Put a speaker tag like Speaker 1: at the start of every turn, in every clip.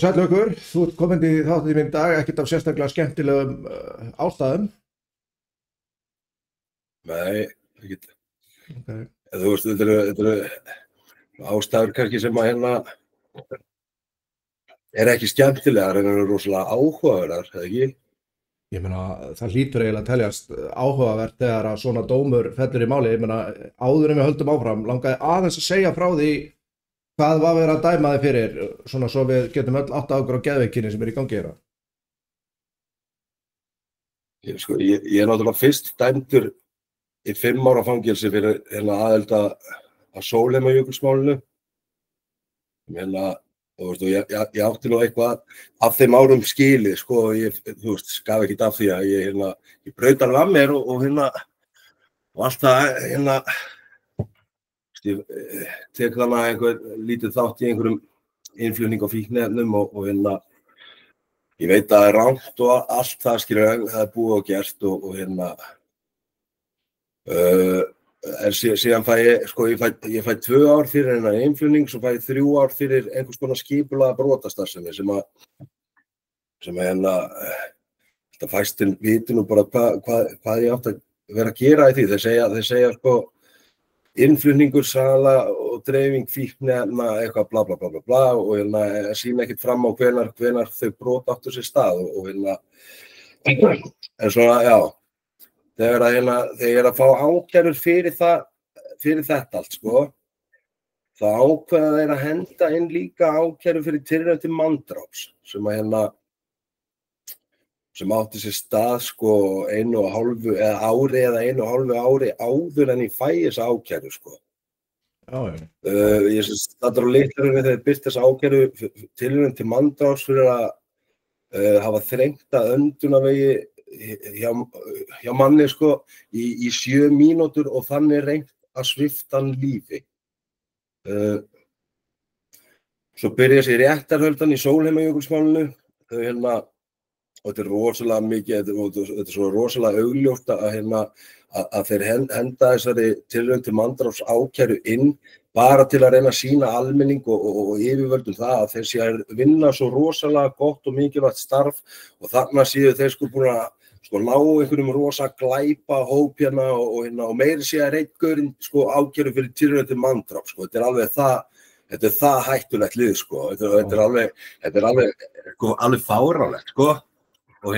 Speaker 1: Sæll Haukur, þú ert komin í þáttinn minn í dag, ekkert af sérstaklega skemmtilegum ástæðum.
Speaker 2: Nei, ekkert.
Speaker 1: Okay.
Speaker 2: Þú veist, þetta eru ástæður kannski sem að ekki skemmtilegar en eru rosalega áhugaverðar, eða ekki?
Speaker 1: Ég meina, það hlýtur eiginlega að teljast áhugavert þegar að svona dómur fellur í máli. Ég meina, áður en við höldum áfram, langaði aðeins að segja frá því hvað var verið að dæma þig fyrir, svona svo við getum öll átt okkur á geðveikinni sem er í gangi hérna.
Speaker 2: Ég er náttúrulega fyrst dæmdur í 5 ára fangelsi fyrir aðild að Sólheimajökulsmálinu. Ég átti nú eitthvað af þeim árum skilið, sko, þú veist, gaf ekkert af því að ég braut alveg af mér og allt það, ég tek þannig að einhver lítið þátt í einhverjum innflutning á fíkniefnum og ég veit að það er rangt og allt það skilur, það er búið og gert og en síðan fæ ég 2 ár fyrir innflutning, svo fæ ég 3 ár fyrir einhvers konar skipulagða brotastarfsemi sem þetta fæstin viti nú bara hvað ég átti að vera að gera í því. Þeir segja sko innflutningur, sala og dreifing fíkniefna, eitthvað bla bla bla bla bla og sýna ekkert fram á hvenær þau brot áttu sér stað og en svona, já, þegar að fá ákærur fyrir þetta allt, sko, þá ákveða þeir að henda inn líka ákærur fyrir tilraun til manndráps sem átti sér stað, sko, 1,5 ári eða 1,5 ári áður en ég fæ þessa ákæru, sko. Ég staður á litlarunni þegar þeir birta þessa ákæru tilraun til manndráps fyrir að hafa þrengt að öndunarvegi hjá manni, sko, í 7 mínútur og þannig reynt að svipta hann lífi. Svo byrja þessi réttarhöldan í Sólheimajökulsmálinu, og þetta er rosalega mikið, þetta er svo rosalega augljóst að þeir henda þessari tilraun til manndráps ákæru inn bara til að reyna að sýna almenning og yfirvöldum það að þeir sé að vinna svo rosalega gott og mikilvægt starf og þarna séu þeir sko búin að ná einhverjum rosa glæpa hóp og meiri sé að reitgörinn sko ákæru fyrir tilraun til manndráps, sko. Þetta er það hættulegt lið, sko. Þetta er alveg fáránlegt, sko. Og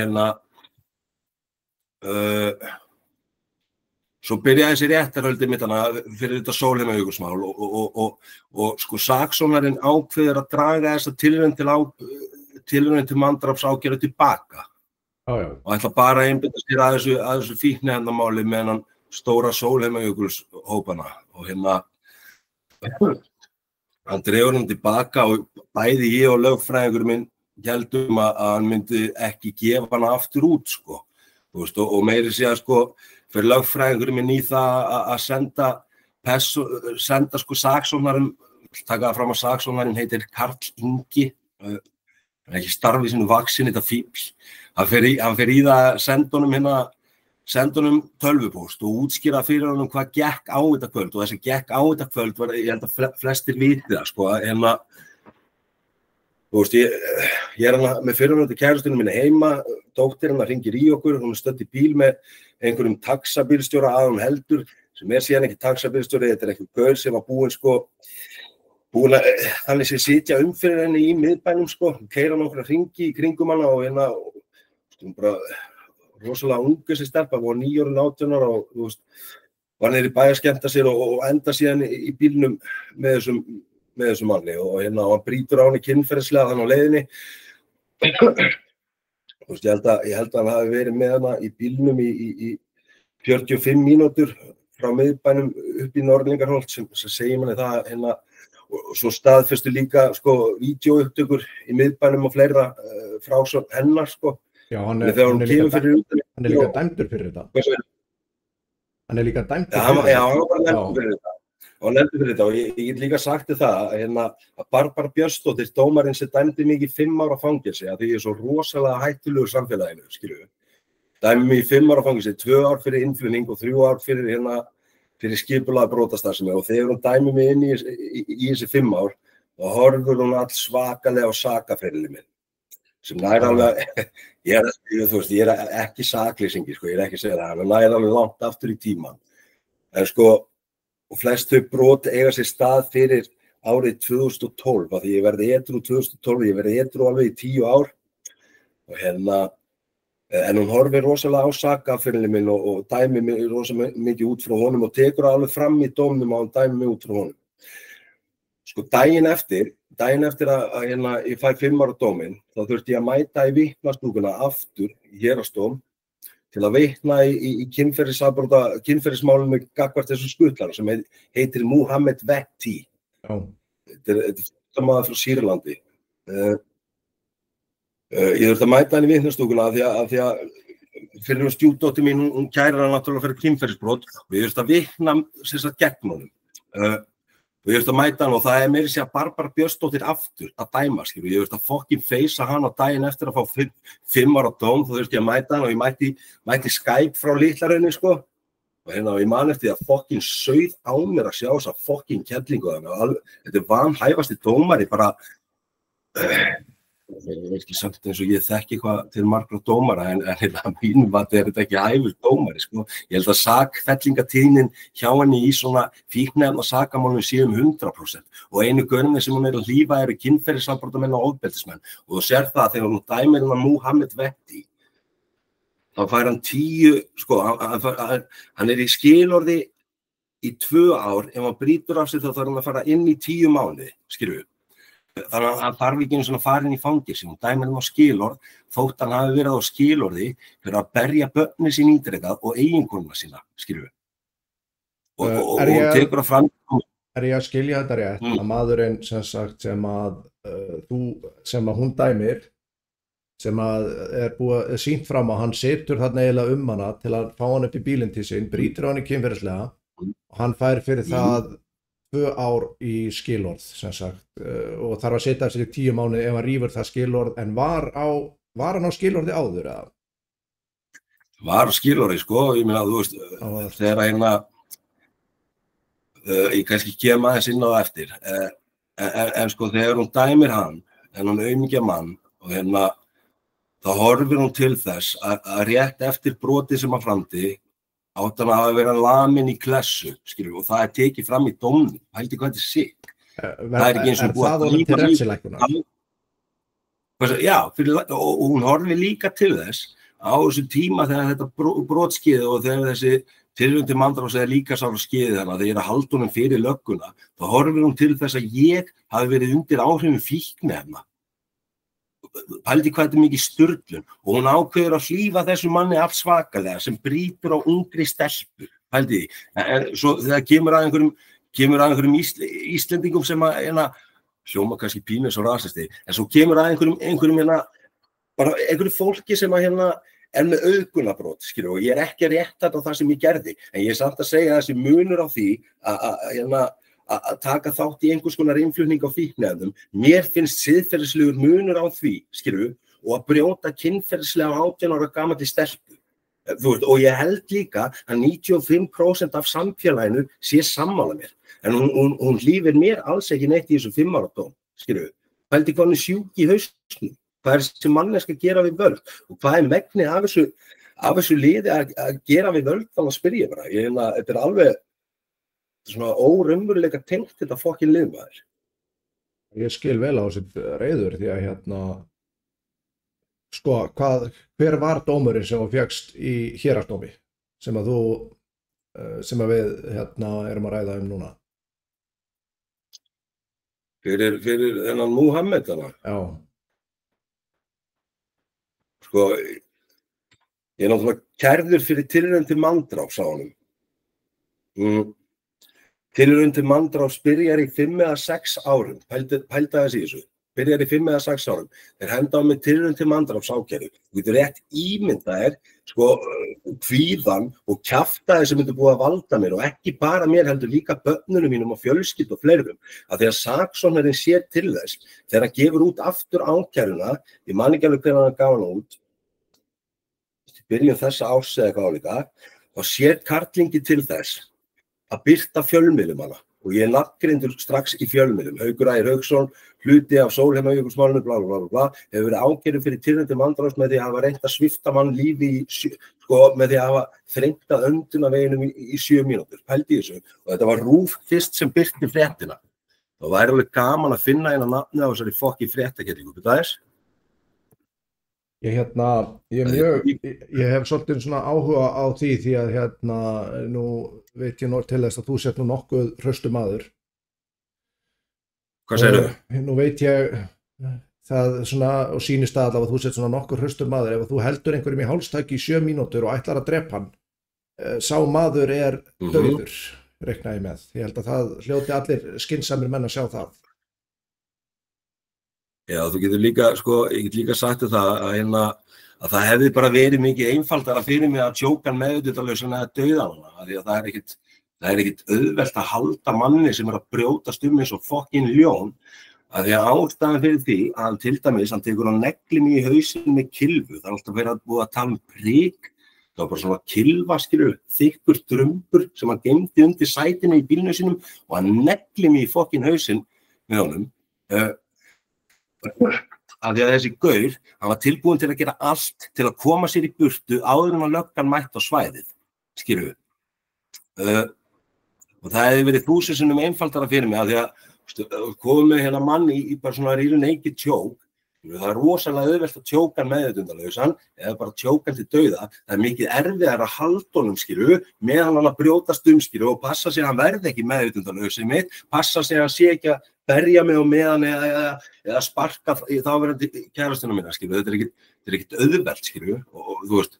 Speaker 2: svo byrjaði þessi réttarhöldi mitt fyrir þetta Sólheimajökulsmál og sko saksóknarinn ákveður að draga þessa tilraun til manndráps ákæru tilbaka. Og ætla bara að einbeita sér að þessu fíkniefnamáli með þennan stóra Sólheimajökulshópana og hann dregur hann tilbaka og bæði ég og lögfræðingur minn héldum að hann myndi ekki gefa hana aftur út, sko. Og meiri sé að, sko, fyrir lögfræðingurinn minn í það að senda sko saksóknarinn, taka það fram að saksóknarinn heitir Karl Ingi, hann er ekki starfið sínu vaksin, þetta fíbl. Hann fer í það að senda honum tölvupóst og útskýra fyrir honum hvað gekk á þetta kvöld og þessi gekk á þetta kvöld var, ég held að flestir viti það, sko, þú veist, ég er með fyrirverandi kærustunum minni heima, dóttir hennar hringir í okkur, hún er stödd í bíl með einhverjum taxabílstjóra að hún heldur, sem er síðan ekki taxabílstjóri, þetta er einhver gaur sem var búinn að þannig sé sitja fyrir henni í miðbænum, sko, keyra nokkra hringi í kringum hana og hún bara rosalega ung þessi stelpa, var 9 ára, 18 ára og þú veist, var niður í bæ að skemmta sér og enda síðan í bílnum með þessum manni og hann brýtur á henni kynferðislega þannig á leiðinni. Þú veist, ég held að hann hafi verið með hana í bílnum í 45 mínútur frá miðbænum upp í Norðlingarholt sem segir manni það og svo staðfestu líka, sko, vídeóupptökur í miðbænum og fleira frásögn hennar, sko.
Speaker 1: Já, hann er líka dæmdur fyrir þetta. Hann er líka dæmdur fyrir þetta.
Speaker 2: Já, hann var bara dæmdur fyrir þetta. Og nefndi fyrir þetta og ég get líka sagt það að Barbara Björnsdóttir, dómarinn sem dæmdi mig í 5 ára fangelsi að því ég er svo rosalega hættulegur samfélaginu, skilju. Dæmdi mig í 5 ára fangelsi, 2 ár fyrir innflutning og 3 ár fyrir skipulagða brotastarfsemi og þegar hún dæmdi mig inn í þessi 5 ár, og horfur hún all svakalega á sakaferli minn sem nær alveg ég er ekki sakleysingi sko, ég er ekki að segja það, hann nær alveg langt aftur í tíman en sko, og flest þau brot eiga sér stað fyrir árið 2012 af því ég verði edrú 2012, ég verði edrú alveg í 10 ár og en hún horfir rosalega á sakaferli minn og dæmi mig rosalega mikið út frá honum og tekur alveg fram í dómnum og hann dæmi mig út frá honum. Sko daginn eftir að ég fæ 5 ára dóminn, þá þurfti ég að mæta í vitnastúkuna aftur í héraðsdóm til að vitna í kynferðismálinu gagnvart þessu skutlara sem heitir Muhammed Vetti. Þetta er maður frá Sýrlandi. Ég þurfti að mæta hann í vitnastúkuna af því að fyrir stjúpdóttir mín, hún kærir hann náttúrulega fyrir kynferðisbrot og ég þurfti að vitna gegn honum. Og ég þurfti að mæta hann og það meira að segja Barbara Björnsdóttir aftur að dæma, skilur. Ég þurfti að fucking feysa hann á daginn eftir að fá 5 ára dóm, þá þurfti ég að mæta hann og ég mætti Skype frá Litla-Hrauni, sko. Og ég man eftir að fucking sauð á mér að sjá þessa fucking kellingu þannig. Þetta er vanhæfasti dómari, bara ég veit ekki samt eins og ég þekki eitthvað til margra dómara en mínum vati þetta ekki hæfur dómari sko. Ég held að sakfellingatíðnin hjá henni í svona fíkniefna sakamálum sé 100% og einu görnir sem hún að hlífa eru kynferðisafbrotamenn og ofbeldismenn og þú sér það þegar hún dæmir hann Muhammed Vetti þá fær hann 10 sko, hann í skilorði í 2 ár ef hann brýtur af sig þá þarf hann að fara inn í 10 mánuði, skilur við. Þannig að hann þarf ekki einu svona farin í fangilsi, hún dæmir hann á skilorð, þótt hann hafi verið á skilorði fyrir að berja börnin sín ítrekað og eiginkonuna sína, skilur við. Og hún tekur að fram.
Speaker 1: Er ég að skilja þetta rétt, að maðurinn sem sagt sem að hún dæmir, sem að er sýnt fram á, hann situr þarna eiginlega hana til að fá hann upp í bílinn til sín, brýtur hann í kynferðislega og hann fær fyrir það 2 ár í skilorð sem sagt og þarf að setja sér í 10 mánuði ef hann rífur það skilorð en var hann á skilorði áður eða?
Speaker 2: Var skilorði sko, ég meina þú veist þegar ég kannski kem aðeins inn á eftir en sko þegar hún dæmir hann þennan aumingja mann og þá horfir hún til þess að rétt eftir brotið sem hann framdi átt hann að hafa verið lamin í klessu, skilur, og það tekið fram í dómnum. Hældi hvað þetta er sick. Það ekki eins og búið að
Speaker 1: honum til refsilækkunar?
Speaker 2: Já, og hún horfir líka til þess á þessu tíma þegar þetta brot skeiði og þegar þessi fyrrverandi manndrás eða líkamsárás skeiði þarna, þegar ég að halda honum fyrir lögguna, þá horfir hún til þess að ég hafi verið undir áhrifum fíkniefna. Pældi hvað þetta er mikið sturlun og hún ákveður að hlífa þessu manni allt svakalega sem brýtur á ungri stelpu, pældi því. En svo þegar kemur að einhverjum Íslendingum sem að hljóma kannski pínu svo rasisti, en svo kemur að einhverjum fólki sem að er með auðgunarbrot, skilur, og ég er ekki að rétta þetta á það sem ég gerði, en ég er samt að segja að þessi munur á því að taka þátt í einhvers konar innflutning á fíkniefnum, mér finnst siðferðislegur munur á því, skilur, og að brjóta kynferðislega 18 ára gamalli stelpu. Þú veist, og ég held líka að 95% af samfélaginu sé sammála mér, en hún hlífir mér alls ekki neitt í þessu 5 ára dóm, skilur. Pældi hvað hún er sjúk í hausnum, hvað er þessi manneska að gera við völd og hvað er megnið af þessu liði að gera við völd, þá að spyrja bara. Þetta er alveg svona óraunveruleika tengt þetta fokkin liðmaður.
Speaker 1: Ég skil vel á sitt reiður því að sko, hver var dómurinn sem þú fékkst í héraðsdómi sem að við erum að ræða um núna?
Speaker 2: Fyrir þennan Muhammed hana?
Speaker 1: Já.
Speaker 2: Sko, ég er náttúrulega kærður fyrir tilraun til manndráps á honum. Tilraun til manndráps byrjar í 5 eða 6 árum, pælda þess í þessu, byrjar í 5 eða 6 árum, þeir henda á mig tilraun til manndráps ákæru, þú getur rétt ímyndaðir, sko, kvíðan og kjaftaði sem myndi búið að valda mér og ekki bara mér heldur líka börnunum mínum og fjölskyldu og fleirum, að því að saksóknarinn sér til þess, þegar hann gefur út aftur ákæruna, ég man ekki alveg hvernig hann gaf hana út, byrjun þessa árs eða eitthvað álíka, þá sér karlingi til þess að birta fjölmiðlum hana og ég er nafngreindur strax í fjölmiðlum. Haukur Ægir Hauksson, hluti af Sólheimajökulsmálinu, bla bla bla bla, hefur verið ákærður fyrir tilraun til manndráps með því að hafa reynt að svipta mann lífi með því að hafa þrengtað öndunarveginum í 7 mínútur. Pældi í þessu. Og þetta var RÚV fyrst sem birti fréttina. Það væri alveg gaman að finna eina nafni á þessari fokki fréttakellingu. Þetta er?
Speaker 1: Ég hef svolítið svona áhuga á því að nú veit ég til þess að þú sett nú nokkuð hraustur maður.
Speaker 2: Hvað segirðu?
Speaker 1: Nú veit ég það svona og sýnist það allavega að þú sett svona nokkuð hraustur maður. Ef þú heldur einhverjum í hálstaki í 7 mínútur og ætlar að drepa hann, sá maður er dauður, reikna ég með. Ég held að það hljóti allir skynsamir menn að sjá það.
Speaker 2: Já, þú getur líka, ég get líka sagt það að það hefði bara verið mikið einfaldara fyrir mig að tjóka hann meðvitundarlausan eða dauða hana, því að það er ekkit auðvelt að halda manni sem er að brjótast eins og fokkin ljón, að því að ástæðan fyrir því að hann til dæmis, hann tekur á neglim í hausinn með kylfu, það er alltaf verið að búið að tala prik, það var bara svona kylfa, þykkur drumbur sem hann geymdi undir sætinu í bílnum sínum og hann neglim í fokkin hausinn með honum, af því að þessi gaur, hann var tilbúinn til að gera allt til að koma sér í burtu áður en að löggan mætt á svæðið, skilurðu. Og það hefði verið 1000 sinnum einfaldara fyrir mig, af því að komum með hérna mann í bara svona real naked choke, það er rosalega auðvelt að tjóka hann meðvitundarlausan eða bara tjóka hann til dauða, það er mikið erfiðara að halda honum, skilurðu, meðan hann að brjótast skilurðu, og passa sig að hann verði ekki meðvitundarlausinn mitt, passa sig að hann sé ekki að berja mig á meðan eða sparka þáverandi kærastuna mína, skilurðu, þetta er ekkert auðvelt, skilurðu, og þú veist.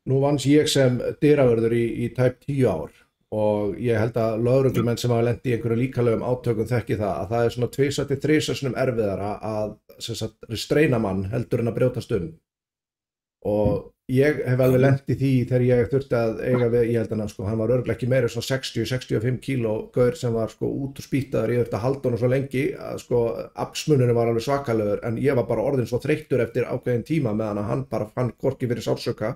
Speaker 1: Nú vans ég sem dyravörður í tæp 10 ár og ég held að lögreglumenn sem hafa lent í einhverju líkamlegum átökum þekki það að það er svona 2-3 sinnum erfiðara að restreina mann heldur en að brjótast og ég hef alveg lent í því þegar ég þurfti að eiga við, ég held að hann var örugglega ekki meira svona 60-65 kíló gaur sem var út og spýtaður, ég þurfti að halda honum svo lengi að aflsmunurinn var alveg svakalegur en ég var bara orðinn svo þreyttur eftir ákveðin tíma meðan að hann bara fann hvorki fyrir sársauka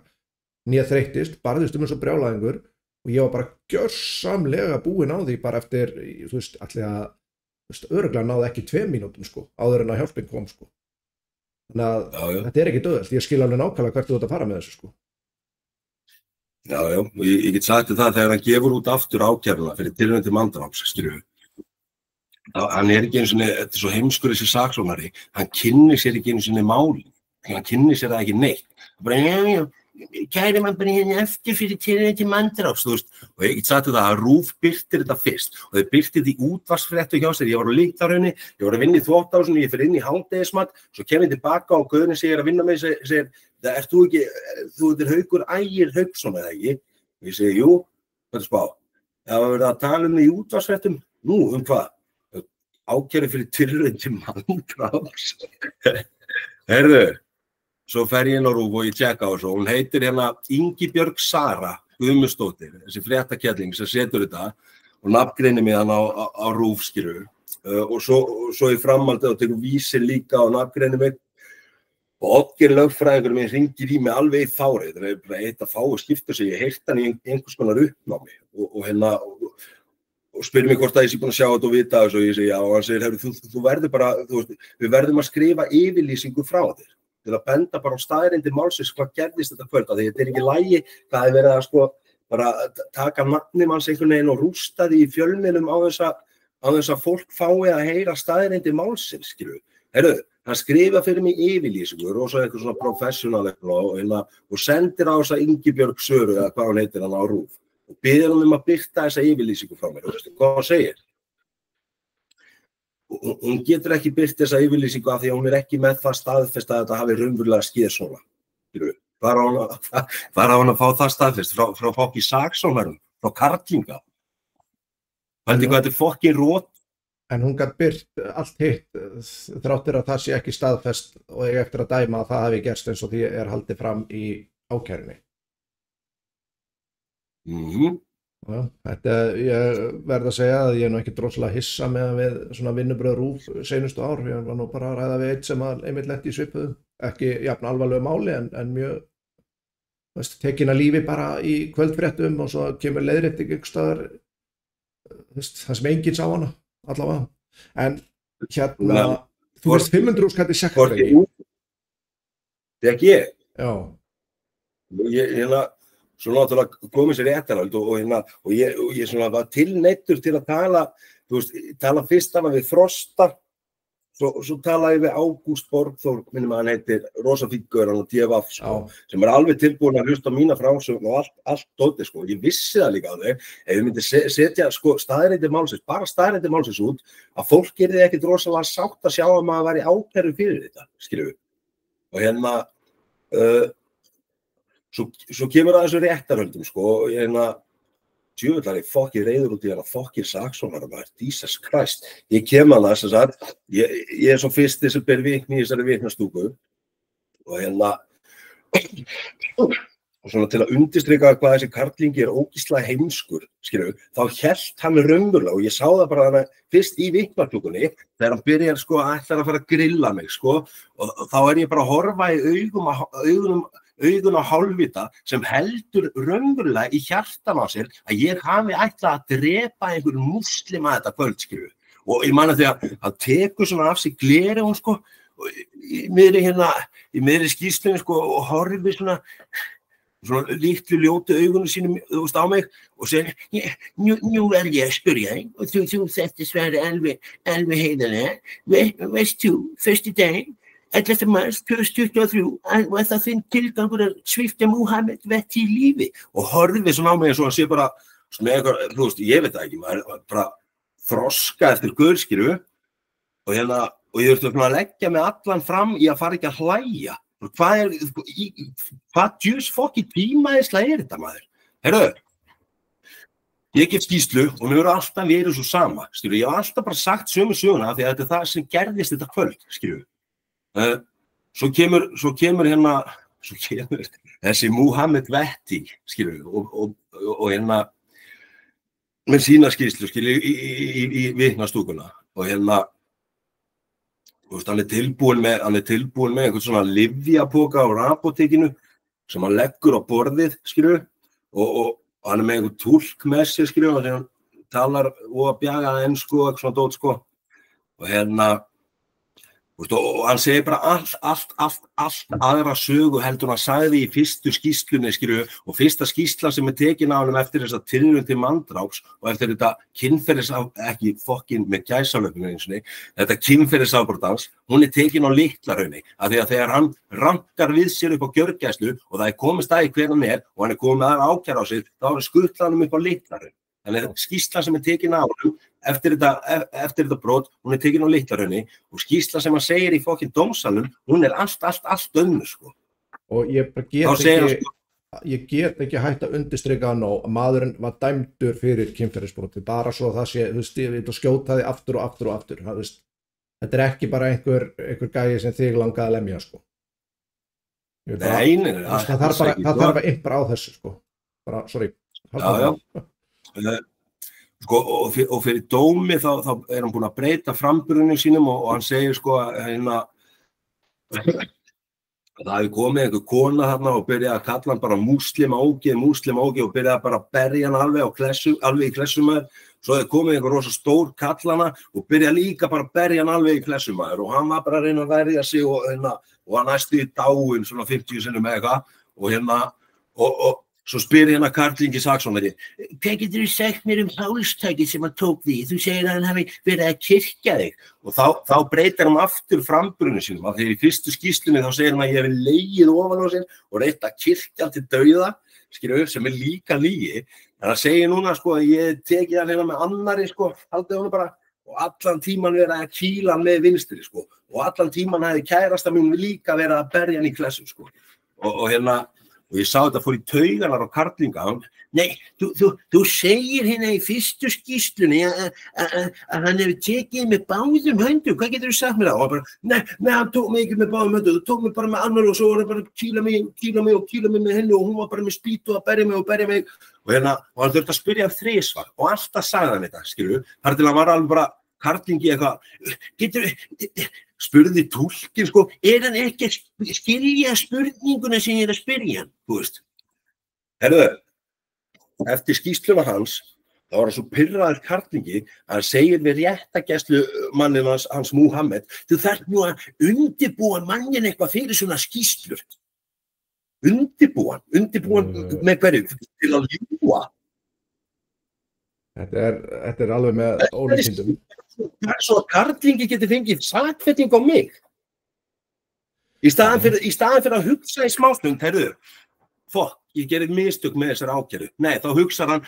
Speaker 1: né þreyttist, barðist eins og brjálæðingur og ég var bara gjörsamlega búinn á því bara eftir, þú veist, allir örugglega náði ekki 2 mínútum áður en að hjálpin kom Þannig að þetta er ekki auðvelt, ég skil alveg nákvæmlega hvert þú ert að fara með þessu
Speaker 2: Já, ég get sagt það þegar hann gefur út aftur ákæruna fyrir tilraun til manndráps, skilurðu. Hann er ekki einu sinni, þetta er svo heimskur þessi saksóknari, hann kynnir sér ekki einu sinni máli, hann kynnir sér það ekki neitt. Bara, kæri mann bara hérna eftir fyrir tilraun til manndráps, þú veist, og ég get sagt það að RÚV birtir þetta fyrst og þeir birtir því útvarpsfréttu hjá sér, ég var á Litárhrauni, ég var að vinna í Þvottahúsinu, ég fer inn í hádegismat, svo kem ég tilbaka og gaurinn segir að vinna með segir, það ert þú ekki, þú ert Haukur Ægir Hauksson eða ekki? Ég segi, jú, hvað er spá? Það var verið að tala í útvarpsfréttum, nú, hvað? Ákæru fyrir tilraun til manndráps. Heyrðu, svo fer ég inn á RÚV og ég tjekka á þessu, hún heitir hérna Ingibjörg Sara Guðmundsdóttir, þessi fréttakelling sem setur þetta og nafngreinir mig hann á RÚV, skilurðu. Og svo í framhaldið og tekur vísir líka og nafngreinir mig og Oddgeir lögfræðingur minn hringir í mig alveg í fárið, þetta er bara eitt að fáu skiptur sem ég heyrt hann í einhvers konar uppnámi og spyr mig hvort að ég sé búin að sjá þetta og vita þessu og ég segi já og hann segir, þú verður bara, við verðum að skrifa yfirlýsingu frá þér til að benda bara á staðreyndir málsins hvað gerðist þetta kvöld, því þetta er ekki lagi, það er verið að bara taka nafni manns einhvern veginn og rústa því í fjölmiðlum á þess að fólk fái að heyra staðreyndir málsins, skilurðu. Heyrðu, það skrifa fyrir mig yfirlýsingur og svo eitthvað svona professional og sendir á þessa Ingibjörg Söru eða hvað hún heitir hann á RÚV og biður hann að birta þessa yfirlýsingu frá mér, veistu hvað hann segir? Hún getur ekki birt þessa yfirlýsingu af því að hún er ekki með það staðfest að þetta hafi raunverulega skeð svona. Hvar á hann að fá það staðfest? Frá fokki saksóknarum, frá karlinga. Hvað þetta er fokkin rót?
Speaker 1: En hún gat birt allt hitt þráttir að það sé ekki staðfest og eiga eftir að dæma að það hafi gerst eins og því er haldið fram í ákærunni. Já, ég verð að segja að ég er nú ekki droslega hissa með við svona vinnubröð RÚV seinustu ár, ég var nú bara að ræða við eitt sem einmitt lenti í svipuðu, ekki jafn alvarlegu máli en mjög tekin að lífi bara í kvöldfréttum og svo kemur leiðrétting einhvers staðar það sem enginn sá hana allavega, en hérna þú veist 500 skall í sektarvegi.
Speaker 2: Þegar ég?
Speaker 1: Já.
Speaker 2: Svo náttúrulega komið sér réttarhöld og ég svona var tilneyddur til að tala, þú veist, tala fyrst hana við Frosta, svo talaði ég við Ágúst Borgþór, minnum að hann heitir, rosa fínn gaur, hann á DFF, sko, sem alveg tilbúin að hlusta á mína frásögn og allt dótið, sko. Ég vissi það líka á þau, ef ég myndi setja, sko, staðreyndir málsins, bara staðreyndir málsins út, að fólk yrði ekkert rosalega sátt að sjá að maður væri ákærður fyrir þetta, skilur við. Og svo kemur að þessu réttarhöldum, sko, og djöfullar ég fokkið reiður út í hana, fokkið saksóknara maður, Jesus Christ. Ég kem að það, sem sagt, ég svo fyrsti sem ber vitni í þessari vitnastúku og og svona til að undirstrika hvað þessi karlingi ógeðslega heimskur, skilur, þá hélt hann raunverulega og ég sá það bara hana fyrst í vitnaklúkunni, þegar hann byrjar, sko, ætlar að fara að grilla mig, sko, og þá ég bara að horfa í augun á hálfvita sem heldur raunverulega í hjartan á sér að ég hafi ætlað að drepa einhverjum múslima þetta kvöld, skilur. Og ég man að þegar hann tekur svona af sig gleraugun, sko, í miðri skýrslunni, sko, og horfir svona litlu ljótu augunum sínum, þú veist, á mig og segir, nú ég að spyrja þig og þú þetta svara alveg heiðarlega, veist þú, fyrsti daginn 11. mars 2023 var það þinn tilgangur að svipta Múhameð Vetti í lífi og horfið svona á mig eins og hann sé bara með eitthvað, þú veist, ég veit það ekki, maður bara þroska eftir gaurskiru og ég þurfti að leggja mig allan fram í að fara ekki að hlæja. Hvað djús fokki tímaðisla þetta, maður? Heyrðu, ég gef skýrslu og mér verður alltaf verið svo sama, skilur, ég hef alltaf bara sagt sömu söguna því að þetta það sem gerðist þetta kvöld, skilur. Svo kemur þessi Múhameð Vetti, skilur, og með sína skýrslu, skilur, í vitnastúkuna og þú veist, hann er tilbúin með einhvern svona lyfjapoka á apótekinu sem hann leggur á borðið, skilur, og hann er með einhvern túlk með sér, skilur, og hann talar og að bjaga ensku og eitthvað svona dót, sko, og hann segir bara allt aðra sögu heldur hann sagði í fyrstu skýrslunni, skilur, og fyrsta skýrsla sem tekin á honum eftir þessa tilraun til manndráps og eftir þetta ekki fokkin með gæsalöfnum einu sinni, þetta kynferðisafbrotans, hún tekin á Litlahrauni, af því að þegar hann rankar við sér upp á gjörgæslu og það komið staði hver hann og hann komið með aðra ákæra á sig, þá skutlanum upp á Litlahraun. Þannig að skýrsla sem tekin á honum eftir þetta brot, hún tekin á Litlahrauni og skýrsla sem hann segir í fokkin dómsalnum, hún allt önnur, sko.
Speaker 1: Og ég get ekki hægt að undirstrika hann og maðurinn var dæmdur fyrir kynferðisbroti, bara svo það sé, þú veist, ég veit að skjóta því aftur og aftur og aftur, það veist, þetta ekki bara einhver gæi sem þig langaði að lemja, sko.
Speaker 2: Nei,
Speaker 1: það þarf að impra á þessu, sko. Bara, sorry.
Speaker 2: Já. Sko, og fyrir dómi þá hann búinn að breyta framburðinum sínum og hann segir, sko, það hefði komið einhver kona þarna og byrjaði að kalla hann bara múslimági og byrjaði bara að berja hann alveg í klessumæður. Svo hefði komið einhver rosa stór kallana og byrjaði líka bara að berja hann alveg í klessumæður og hann var bara að reyna að verja sig og hann næstu í dáin svona 50 sinnum með eitthvað og svo spyr karlingi saksóknari, hvað getur þú sagt mér hálstækið sem hann tók því? Þú segir að hann hafi verið að kyrkja þig. Og þá breytir hann aftur framburðinu sínum. Þegar í fyrstu skýrslunni þá segir hann að ég hef legið ofan á sér og reynt að kyrkja hann til dauða, skilur, sem líka lygi. En hann segir núna, sko, að ég tekið hann með annarri, sko, haldið hann bara, og allan tíman verið að kýla hann með vinstri, sko. Og allan tíman hefði kærasta mín líka verið að berja hann í klessu, sko. Og ég sá þetta fór í tauganar á karlinga. Nei, þú segir í fyrstu skýrslunni að hann hefur tekið með báðum höndum. Hvað getur þú sagt mér það? Og hann bara, nei, hann tók mig ekki með báðum höndum. Þú tók mig bara með annar og svo var hann bara að kýla mig með henni og hún var bara með spýtu að berja mig. Og hann þurfti að spyrja 3 svar og alltaf sagði hann þetta, skilur. Þar til hann var alveg bara karlingi eitthvað, spurði túlkinn, sko, hann ekki að skilja spurninguna sem ég að spyrja hann, þú veist. Herðu, eftir skýrsluna hans, þá var hann svo pirraður karlingi að hann segir við réttargæslumannin hans Múhameð, þú þarft nú að undirbúa mannin eitthvað fyrir svona skýrslur. Undirbúan með hverju? Til að ljúga.
Speaker 1: Þetta alveg með ólíkindum.
Speaker 2: Svo að karlingi geti fengið sakfelling á mig. Í staðan fyrir að hugsa í smástund, heyrðu, ég gerir mistök með þessar ákæru. Nei, þá hugsar hann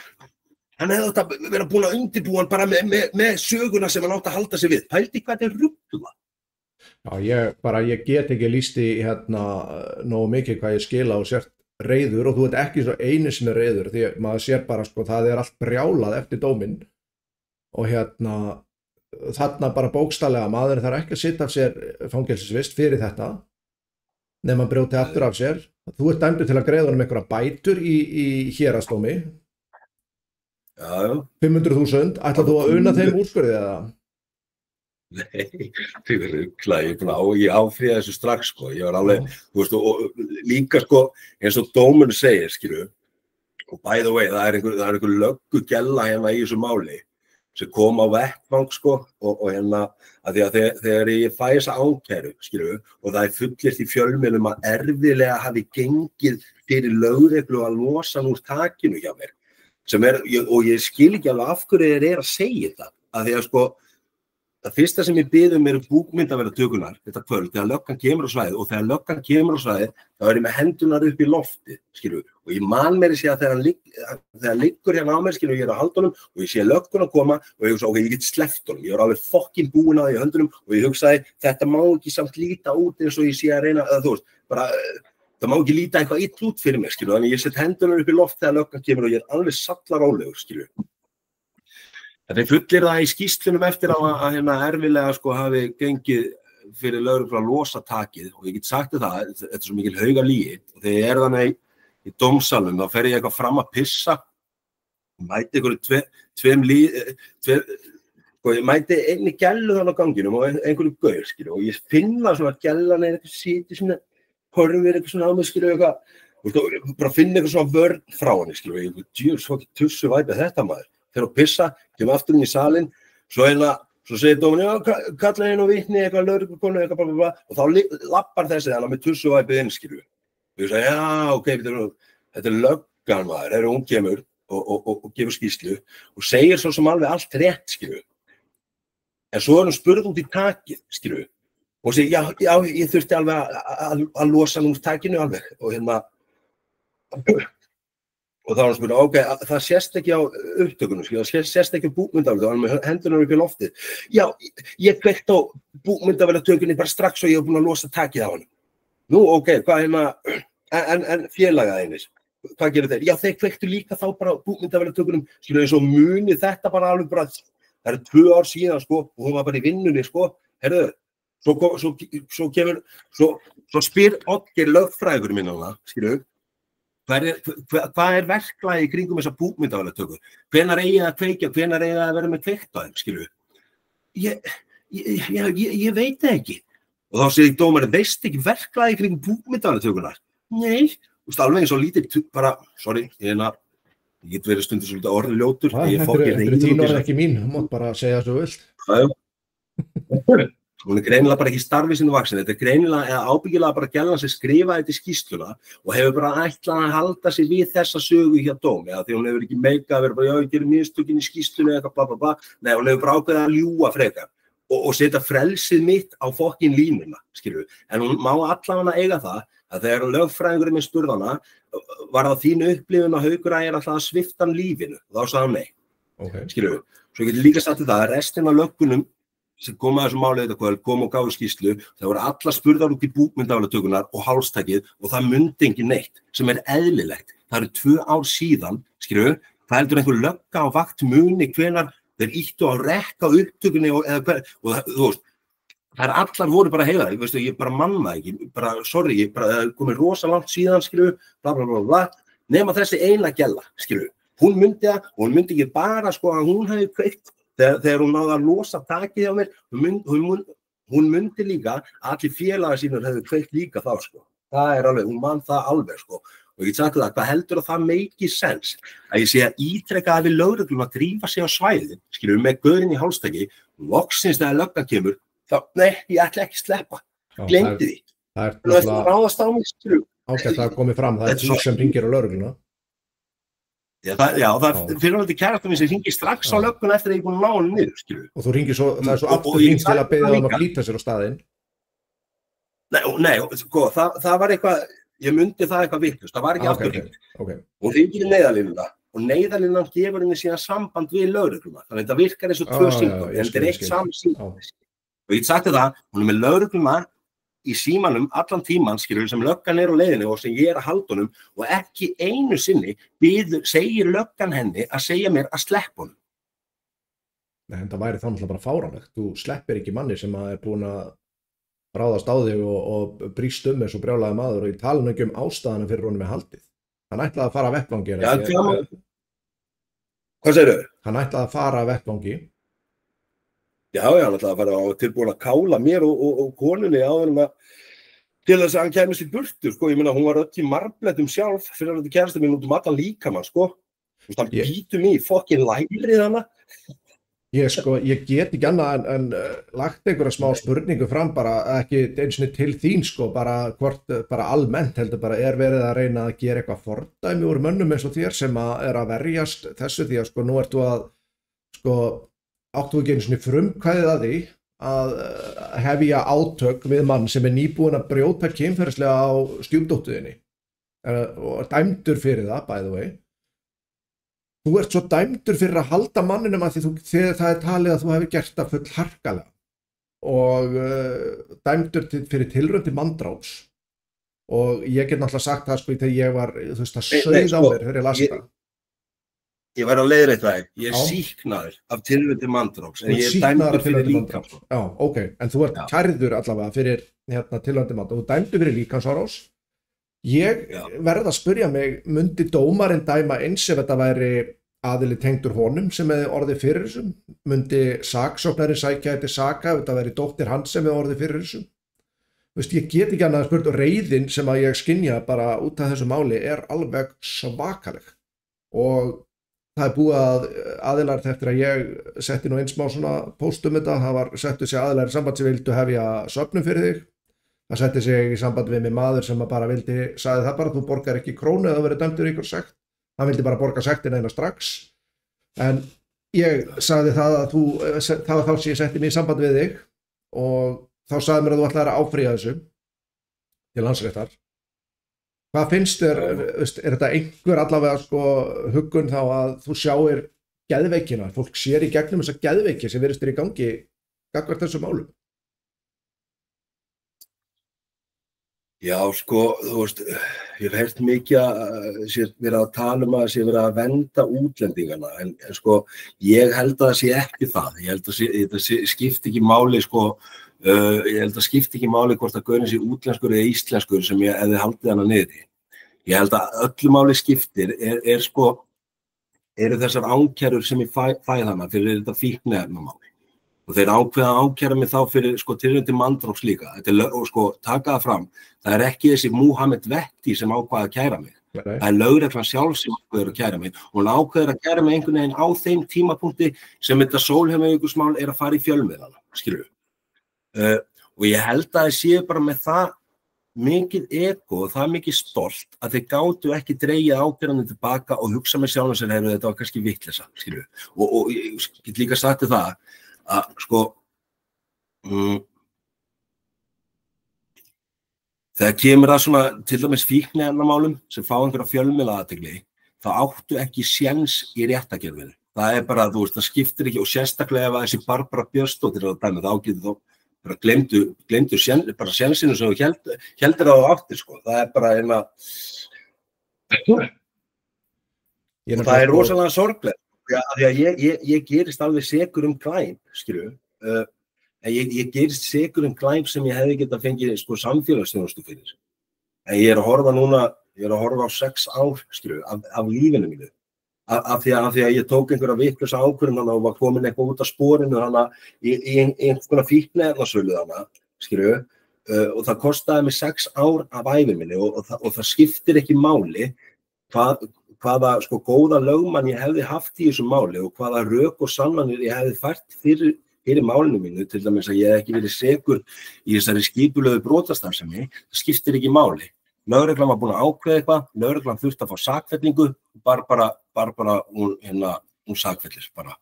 Speaker 2: hefði átt að vera búin að undirbúa hann bara með söguna sem hann átt að halda sig við. Pældi hvað þetta rugla.
Speaker 1: Já, ég get ekki lýst í nógu mikið hvað ég skila og sért reiður og þú ert ekki svo einu sinni reiður því maður sér bara sko það allt brjálað eftir dóminn og þarna bara bókstaflega maður þarf ekki að sitja af sér fangelsisvist fyrir þetta nema hann brjóti aftur af sér. Þú ert dæmdur til að greiða honum einhverja bætur í héraðsdómi. Já. 500.000, ætlar þú að una þeim úrskurði eða?
Speaker 2: Nei, þið verður ég áfríða þessu strax sko, ég var alveg, þú veist, og líka sko, eins og dómurinn segir, skilju, og by the way, það er einhver löggugella hérna í þessu máli, sem kom á vettvang sko, og hérna, að því að þegar ég fæ þessa ákæru, skilju, og það fullyrt í fjölmiðlum að erfiðlega hafi gengið fyrir lögreglu að losa úr takinu hjá mér, og ég skil ekki alveg af hverju þeir að segja það, að því að sko, það fyrsta sem ég bið eru búkmyndavélatökurnar þetta kvöld þegar löggan kemur á svæðið og þegar löggan kemur á svæðið þá ég með hendunar upp í loftið, skilju, og ég man mér að segja að þegar hann liggur hérna á mér, skilju, ég á haldunum og ég sé löggun að koma og ég hugsa, ok, ég get sleppt honum, ég alveg fokkin búin að því í höndunum og ég hugsaði, þetta má ekki samt líta út eins og ég sé að reyna, þú veist, bara, það má ekki líta eitthvað ill út fyrir mig, skilju, þannig ég set hendunar upp í loft þegar löggan kemur og ég alveg sallarólegur, skilju. Þeir fullir það í skýrslunum eftir að erfiðlega sko hafi gengið fyrir lögreglu að losa takið og ég get sagt það, þetta er svo mikil hauga lygi og þegar ég þannig í dómsalnum þá fer ég eitthvað fram að pissa og mæti ég mæti einni gellu þannig á ganginum og einhverju gaur, skilju, og ég finna svona að gellan eitthvað sitið svona, horfir eitthvað svona á mig, skilju, eitthvað, bara finna eitthvað svona vörn frá henni, skilju, og ég djúr, svo ekki tussu væpið þetta maður. Fyrir að pissa, kemur aftur inn í salinn, svo segir dómarinn, já, kalla henni og vitni, eitthvað lögreglukonu, eitthvað blablabla, og þá lappar þessi þannig með tussuvæpið inn, skilju. Og ég sagði, já, ok, þetta er löggan maður, hún kemur og gefur skýrslu og segir svo sem alveg allt rétt, skilju. En svo hún spurð út í takið, skilju, og segir, já, ég þurfti alveg að losa úr takinu alveg, og og þá hann spurði, ok, það sést ekki á upptökunum, það sést ekki á búkmyndavél, það var með hendunar upp í loftið. Já, ég kveikt á búkmyndavélatökunni bara strax og ég hef búin að losa takið á hann. Nú, ok, hvað en félaga einir, hvað gerir þeir? Já, þeir kveiktu líka þá bara á búkmyndavélatökunum, skilur eins og muni þetta bara alveg bara, það eru 2 ár síðan, sko, og hún var bara í vinnunni, sko, herðu, svo spyr Oddgeir lögfræðingurinn minn hana, skilur, hvað er verklagi í kringum þessa búkmyndavélatöku? Hvenær eigi að kveikja, hvenær eigi að vera með kveikt á þeim, skilju? Ég veit það ekki. Og þá segir dómarinn, veist ekki verklagi í kringum búkmyndavélatökunar? Nei, þú veist alveg eins og lítið, bara, sorry, ég get verið stundur svolítið orðljótur.
Speaker 1: Þetta er þín orð ekki mín, þú mátt bara segja svo vilt.
Speaker 2: Hún er greinilega bara ekki starfi sínu vaksin, þetta er greinilega eða ábyggilega bara gellan sem skrifaði þetta í skýrsluna og hefur bara ætlað að halda sig við þessa sögu hjá dómi, því hún hefur ekki meikað að vera bara, já, ég gerir mistökin í skýrslunni eitthvað, bla, bla, bla, nei, hún hefur bara ákveðið að ljúga frekar og setja frelsið mitt á fokkin línuna, skilju, en hún má allavega eiga það að þegar lögfræðingurinn minn spurði hana, var það þín upplifun að Haukur Ægir ætlaði að svipta hann lífinu, og þá sagði hann nei, skilju, svo getur líka sagt þetta að restin af löggunum sem kom að þessu máli þetta kvöld, kom og gáði skýrslu, það voru alla spurðar út í búkmyndavélatökurnar og hálstakið og það mundi engin neitt, sem er eðlilegt. Það eru 2 ár síðan, skilju, það heldur einhver lögga á vakt muni hvenær þeir íttu á rekka upptökunni og þú veist, það allar voru bara heiðar, ég bara manna ekki, bara, sorry, það komið rosa langt síðan, skilju, bla, bla, bla, bla, nema þessi eina gella, skilju. Hún myndi það, og hún myndi ekki bara, sko, að hún hefði kveikt. Þegar hún náði að losa takið á mér, hún myndi líka að allir félagar sínur hefðu kveikt líka þá, sko. Það er alveg, hún man það alveg, sko. og ég get sagt það, hvað heldur það make sense að ég sé að ítreka að við lögreglum að drífa sig á svæðin, skilur með gaurinn í hálstæki, loksins þegar löggan kemur, þá, nei, ég ætla ekki að sleppa, gleymdi því. Það er ráðast á mig, skilur.
Speaker 1: Ágætt að komið fram, það þú sem hringir á lögregluna.
Speaker 2: Já, það fyrir alveg kærastan minn sem hringir strax á lögguna eftir að ég er búin að ná hann niður, skilur.
Speaker 1: Og þú hringir svo, það er svo aftur hringt til að beðja um að flýta sér á staðinn.
Speaker 2: Nei, sko, það var eitthvað, ég mundi það eitthvað vitlaust, það var ekki afturhringt. Hún hringir í neyðarlínuna og neyðarlínan gefur henni síðan samband við lögregluna. Þannig að þetta virkar eins og 2 símtöl, en þetta er eitt saman símtöl. Og ég sagði það, hún er með lögregluna í símanum allan tíman, skilur, sem löggan er á leiðinni og sem ég er að halda honum og ekki einu sinni segir löggan henni að segja mér að sleppa honum.
Speaker 1: Nei, en það væri þá náttúrulega bara fáránlegt. Þú sleppir ekki manni sem er búin að ráðast á þig og brýst eins og brjálaði maður og ég tala nú ekki ástæðana fyrir honum með haldið. Hann ætlaði að fara að vettvangi.
Speaker 2: Hvað segirðu?
Speaker 1: Hann ætlaði að fara að vettvangi.
Speaker 2: Já, hann ætlaði að fara og tilbúin að kála mér og konunni áður til þess að hann kæmist í burtu, sko. Ég meina, hún var öll í marblettum sjálf fyrir að þetta kærasta mín út allan líkamann, sko. Þú veist, hann býtur mig í fokkin lærið hana.
Speaker 1: Ég get ekki annað en lagt einhverja smá spurningu fram, bara ekki einu sinni til þín, sko, bara almennt heldur bara verið að reyna að gera eitthvað fordæmi úr mönnum eins og þér sem að verjast þessu því að, sko, nú ertu að, sko, áttu ekki einu sinni frumkvæðið að því að hefja átök við mann sem er nýbúinn að brjóta kynferðislega á stjúpdóttuðinni og dæmdur fyrir það, by the way. Þú ert svo dæmdur fyrir að halda manninum að því það er talið að þú hefur gert það full harkalega og dæmdur fyrir tilraun til manndráps. Og ég get náttúrulega sagt það, sko, þegar ég var, þú veist, það sauð á mér þegar ég las það.
Speaker 2: Ég var að leiðrétta það, ég er sýknaður af tilraun til manndráps, en ég er dæmdur fyrir líkamsárás.
Speaker 1: Já, ok, en þú ert kærður allavega fyrir tilraun til manndráps, þú dæmdur fyrir líkamsárás. Ég verð að spyrja mig, mundi dómarinn dæma eins ef þetta væri aðili tengdur honum sem hefði orðið fyrir þessum? Mundi saksóknarinn sækja eftir saka ef þetta væri dóttir hans sem hefði orðið fyrir þessum? Veist, ég get ekki annað að spurt og reiðin sem að ég skynja bara út af þessu máli er alveg svakaleg. Og það er búið að aðilar eftir að ég setti nú eins smá svona post þetta, það var settu sig aðilar í samband sem vildu hefja söfnun fyrir þig. Það setti sig í samband við mig maður sem bara sagði það bara, þú borgar ekki krónu eða verið dæmdur ykkur sekt. Hann vildi bara borga sektina eina strax. En ég sagði það að það var þá sem ég setti mig í samband við þig og þá sagði mér að þú ætlaðir að áfrýja þessu til Landsréttar. Hvað finnst þér, er þetta einhver allavega, sko, huggun þá að þú sjáir geðveikina, fólk sér í gegnum þessa geðveiki sem virðist í gangi gagnvart þessu málum?
Speaker 2: Já, sko, þú veist, ég hef heyrt mikið að vera að tala um að sé vera að vernda útlendingana, en sko, ég held að það sé ekki það. Ég held að það skipti ekki máli, sko, ég held að skipti ekki máli hvort að gaurin sé útlenskur eða íslenskur sem ég hefði haldið hana niðri. Ég held að öllu máli skiptir sko, eru þessar ákærur sem ég fæ hana fyrir þetta fíkniefnamál. Og þeir ákveða að ákæra mig þá fyrir, sko, tilraun til manndráps líka. Og, sko, taka það fram. Það er ekki þessi Muhammed Vetti sem ákveða að kæra mig. Það er lögreglan sjálf sem ákveður að kæra mig. Hún ákveður að kæra mig einhvern veginn á þeim tímapunkti sem þetta Sólheimajökulsmál er að fara í fjölmiðlana, skilurðu. Og ég held að ég sé bara með það mikið ego og það mikið stolt að þeir gátu ekki dregið ákærunni tilbaka og hugsa með sjálfum sér, heyrðu, þetta var kannski vitleysa, skilurðu. Og ég get líka sagt það að, sko, þegar kemur að svona til dæmis fíkniefnamálum sem fá einhverja fjölmiðlaathygli, þá áttu ekki séns í réttarkerfinu. Það er bara, þú veist, það skiptir ekki og sérstaklega ef að þessi Barbara Björnsdóttir er að dæma, þá getur þá bara gleymdu bara sénsinu sem þú heldur á áttir, sko. Það er bara eina og það er rosalega sorglegt. Því að ég gerist alveg sekur glæp, skilurðu, en ég gerist sekur glæp sem ég hefði getað fengið, sko, samfélagsþjónustu fyrir. En ég er að horfa núna, á 6 ár, skilurðu, af lífinu mínu. Af því að ég tók einhverja vitlausa ákvörðun og var komin eitthvað út af sporinu í einhverja fíkniefnasölu þarna, skilurðu, og það kostaði mig 6 ár af ævi minni og það skiptir ekki máli hvaða sko góða lögmann ég hefði haft í þessu máli og hvaða rök og sannanir ég hefði fært fyrir málinu mínu, til dæmis að ég hef ekki verið sekur í þessari skipulögu brotastarfsemi, það skiptir ekki máli. Lögreglan var búin að ákveða eitthvað, lögreglan þurfti að fá sakfellingu, bara hún sakfellir bara.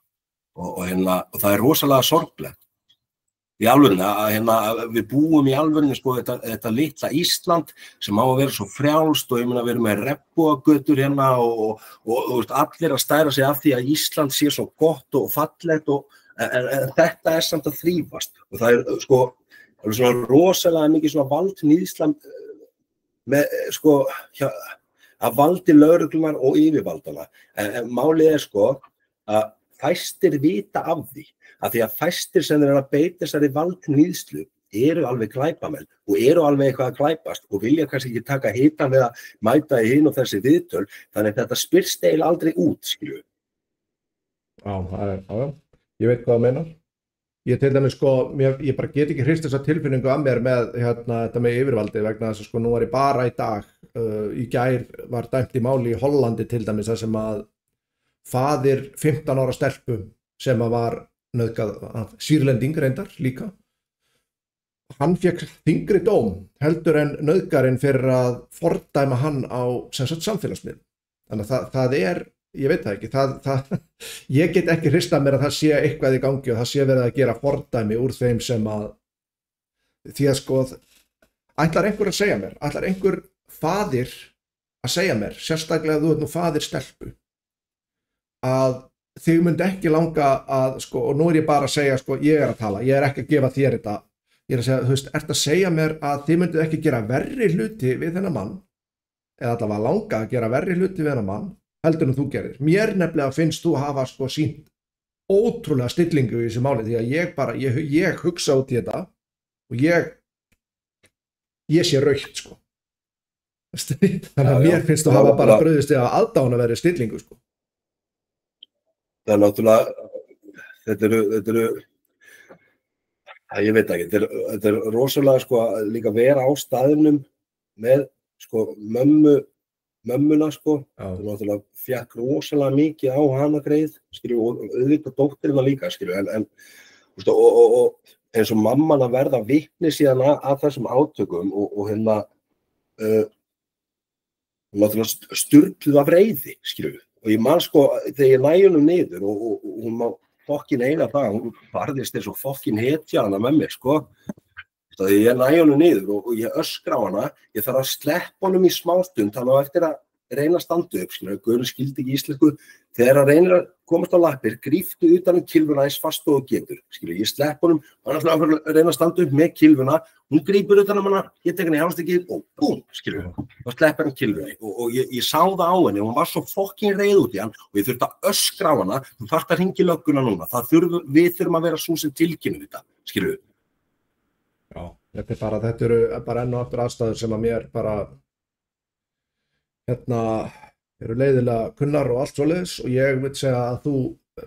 Speaker 2: Og það er rosalega sorglegt. Í alvörunni, að við búum í alvörunni sko þetta litla Ísland sem á að vera svo frjálst og ég meina við erum með regnbogagötur og allir að stæra sig af því að Ísland sé svo gott og fallegt en þetta er samt að þrífast og það er sko svona rosalega mikið svona valdníðsla með sko að valdi lögreglunar og yfirvaldana. En málið er sko að fæstir vita af því. Að því að fæstir sem þeir eru að beita þessari valdníðslu eru alveg glæpamenn og eru alveg eitthvað að glæpast og vilja kannski ekki taka hitann við að mæta í hinn og þessi viðtöl, þannig að þetta spyrst eiginlega aldrei út, skilju.
Speaker 1: Já, ég veit hvað það meinar. Ég til dæmis sko, ég bara get ekki hrist þessa tilfinningu af mér með þetta með yfirvaldi vegna þess að sko nú var ég bara í dag, í gær var dæmt í máli í Hollandi til dæmis þar sem að faðir 15 ára stelpu sem að var nauðgað af Sýrlending reyndar líka. Hann fékk þyngri dóm heldur en nauðgarinn fyrir að fordæma hann á samfélagsmiðlum. Þannig að það er, ég veit það ekki, ég get ekki hristað mér að það sé eitthvað í gangi og það sé verið að gera fordæmi úr þeim sem að, því að sko, ætlar einhver að segja mér, ætlar einhver faðir að segja mér, sérstaklega þú ert nú faðir stelpu, að þig myndi ekki langa að, sko, og nú er ég bara að segja, sko, ég er að tala, ég er ekki að gefa þér þetta, ég er að segja, þú veist, ert að segja mér að þið myndið ekki gera verri hluti við þennan mann, eða allavega langa að gera verri hluti við þennan mann, heldur en þú gerir. Mér nefnilega finnst þú hafa, sko, sýnt ótrúlega stillingu í þessu máli, því að ég hugsa út í þetta, og ég sé rautt, sko. Þannig að mér finnst þú hafa bara brugðist í að aðdána verið stillingu, sko.
Speaker 2: Það er náttúrulega, þetta eru, ég veit ekki, þetta er rosalega sko að líka vera á staðnum með sko mömmuna sko, það náttúrulega fékk rosalega mikið á hana greið, skilju, og auðvitað dóttirina líka, skilju, en eins og mamman að verða vitni síðan að þessum átökum og náttúrulega sturluð af reiði, skilju. Og ég man sko, þegar ég næ honum niður og hún má fokkin eiga það, hún barðist eins og fokkin hetja hana með mér, sko. Þegar ég næ honum niður og ég öskra á hana, ég þarf að sleppa honum í smástund, þannig að eftir að reyna að standa upp, skilur, Guðrún skildi ekki íslensku, þegar að reynir að komast á lappir, gríptu utan kilvuna eins fast og getur, skilur, ég slepp honum, hann er að reyna að standa upp með kilvuna, hún grípur utan hana, ég tek henni í hálstekið og búm, skilur, og sleppur hann kilvunni og ég sá það á henni og hún var svo fokkin reið út í hann og ég þurfti að öskra á hana, þú þarft að hringja í lögguna núna, við þurfum að vera svo sem tilkynnum þetta, skilur.
Speaker 1: Já, þetta eru bara enn og aftur aðstæður sem að mér bara eru leiðilega kunnar og allt svoleiðis og ég vil segja að þú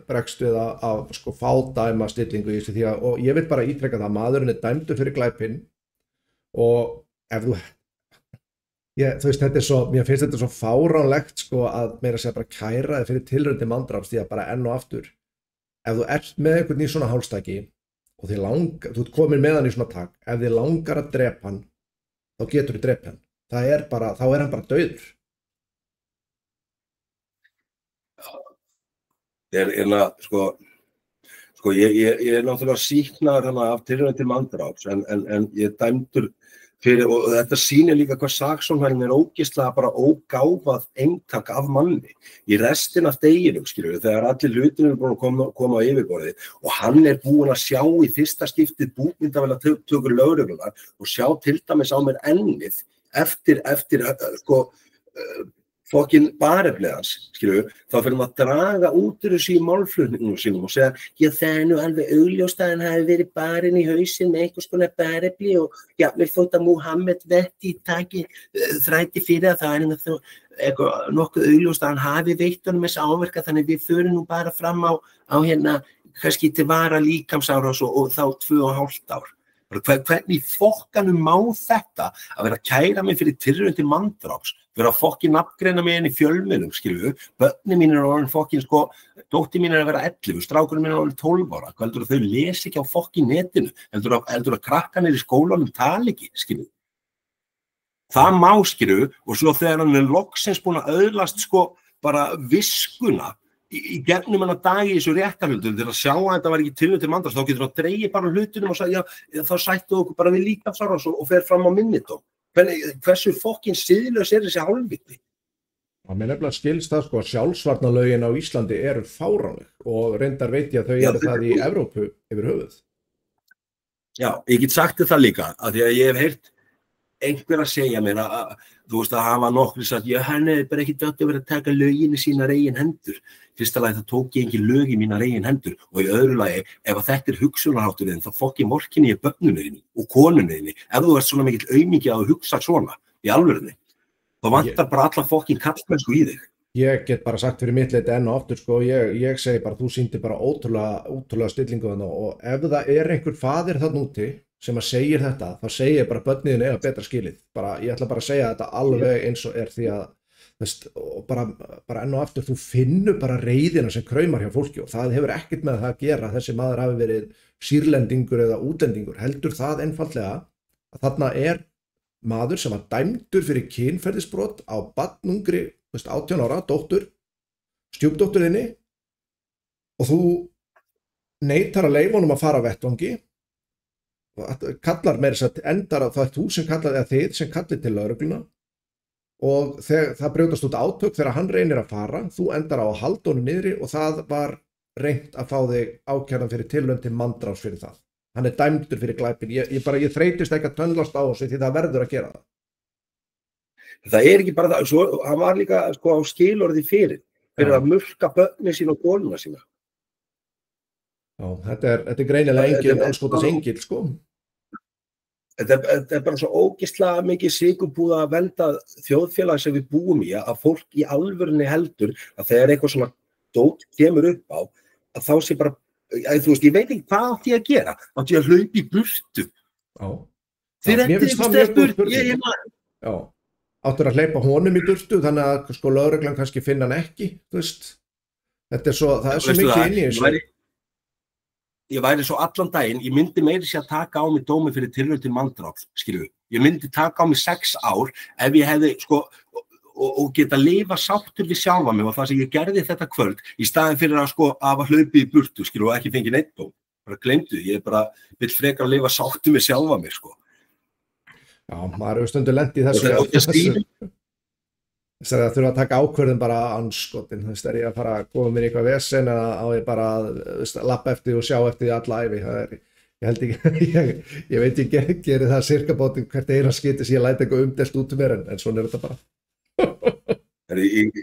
Speaker 1: bregst við að sko fádæma stillingu í þessu því að, og ég vil bara ítreka það að maðurinn er dæmdur fyrir glæpinn og ef þú veist, þetta er svo, mér finnst þetta svo fáránlegt sko að meira segja bara kæra þig fyrir tilraun til manndráps því að bara enn og aftur, ef þú ert með einhvern í svona hálstaki og þú ert komin með hann í svona tak, ef þið langar að drepa hann, þá getur þú drepa hann. Það er bara, þá er hann bara dauður.
Speaker 2: Ég er náttúrulega sýknaður af tilraun til manndráps en ég er dæmdur fyrir, og þetta sýnir líka hvað saksóknarinn er ógeðslega bara ógáfað eintak af manni í restina af deginum, skilur við, þegar allir hlutirnir eru búin að koma á yfirborðið og hann er búinn að sjá í fyrsta skiptið búmyndavélatökur lögreglunar og sjá til dæmis á mér ennið eftir sko fokkin bareflegans, skilju, þá fyrir maður að draga út úr þessu í málflutningum sínum og segja, já það er nú alveg augljóst að hann hafi verið barinn í hausinn með einhvers konar barefli og jafnvel þótt að Múhameð vetti taki þræti fyrir að það er eitthvað nokkuð augljóst að hann hafi veitt honum þessa áverka, þannig við förum nú bara fram á kannski til vara líkamsárás og þá 2,5 ár. Hvernig fokkanum má þetta að vera að kæra mig fyrir tilraun til manndráps, vera að fokkin nafngreina mig inn í fjölmiðlum, skilju, börnin mín orðin fokkin, sko, dóttir mín að vera 11, strákurinn mín orðin 12 ára, hvað heldur að þau lesi ekki á fokkin netinu, heldur að krakkanir í skólanum tala ekki, skilju. Það má, skilju, og svo þegar hann loksins búin að öðlast, sko, bara viskuna í gegnum hann að dagi í þessu réttarhöldum til að sjá að þetta var ekki tilraun til manndráps, þá getur hann að dreigja bara hlutunum og sagði, já, þá sættu okkur bara við líkamsárás og fer fram á minnidóm. Hversu fokkin siðlaus þessi hálfviti?
Speaker 1: Það mér nefnilega skilst það, sko, sjálfsvarnarlögin á Íslandi eru fáránleg og reyndar veit ég að þau eru það í Evrópu yfir höfuð.
Speaker 2: Já, ég get sagt það líka, að því að ég hef heyrt einhver að segja mér að þú veist að hafa nokkri sagt, já, hann er bara ekki dött að vera að taka lögin í sínar eigin hendur. Fyrsta lagi það tók ég engin lög í mínar eigin hendur og í öðru lagi, ef að þetta er hugsunarhátturinn, þá fokk ég morkinni í börnunniðinni og konunniðinni. Ef þú ert svona mikill aumingi að hugsa svona í alvörunni, þá vantar bara alla fokkin kallmennsku í þig.
Speaker 1: Ég get bara sagt fyrir mitt leyti enn og aftur, sko, ég segi bara, þú sýndir bara ótrúlega stillingu þarna og ef það er einhver faðir þarna úti sem að segir þetta, þá segir ég bara börniðin eiga betra skilið. Ég ætla bara að segja þetta alveg eins og er því að og bara enn og aftur, þú finnur bara reiðina sem kraumar hjá fólki og það hefur ekkert með það að gera að þessi maður hafi verið sýrlendingur eða útlendingur. Heldur það einfaldlega að þarna er maður sem var dæmdur fyrir kynferðisbrot á barnungri 18 ára, dóttur, stjúpdótturinni og þú neitar að leyfa honum að fara á vettvangi kallar meira þess að endar að það er þú sem kallar eða þið sem kallir til lögregluna og það brjótast út átök þegar hann reynir að fara, þú endar á að halda honum niðri og það var reynt að fá þig ákærðan fyrir tilraun til manndráps fyrir það. Hann er dæmdur fyrir glæpin. Ég þreytist ekki að tönnlast á þessu því það verður að gera það.
Speaker 2: Það er ekki bara það, svo hann var líka sko á skilorði fyrir að murka börnin sín og konuna sína.
Speaker 1: Já, þetta er greinilega engin anskotas engill, sko.
Speaker 2: Þetta er bara svo ógeðslega mikið sigurbúða að venda þjóðfélag sem við búum í að fólk í alvörunni heldur að þegar eitthvað svona dót kemur upp á að þá sé bara, þú veist, ég veit ekki hvað átti ég að gera, átti ég að hlaupa í burtu.
Speaker 1: Já.
Speaker 2: Þeir eftir eitthvað stefnur, ég maður.
Speaker 1: Já, áttur að hleypa honum í burtu þannig að sko lögreglan kannski finna hann ekki, þú veist. Þetta er svo, það er svo mikið inn í þessu.
Speaker 2: Ég væri svo allan daginn, ég myndi meiri sér að taka á mig dómi fyrir tilraun til manndráps, skilju. Ég myndi taka á mig 6 ár ef ég hefði, sko, og geta lifa sáttur við sjálfa mig og það sem ég gerði þetta kvöld í staðin fyrir að, sko, að hlaupi í burtu, skilju, og ekki fengi neitt dóm. Bara gleymdu, ég bara vill frekar að lifa sáttur við sjálfa mig, sko.
Speaker 1: Já, maður hefur stundu lent í þessu. Þess að þurfa að taka ákvörðin bara anskotin, þú veist, er ég að fara að koma mér í eitthvað vesen eða á ég bara að lappa eftir og sjá eftir því alla ævi. Ég held ekki, ég veit ég geri það cirka bátum hvert eina skiti sem ég læti eitthvað umdelt út mér en svona er þetta bara.
Speaker 2: Ég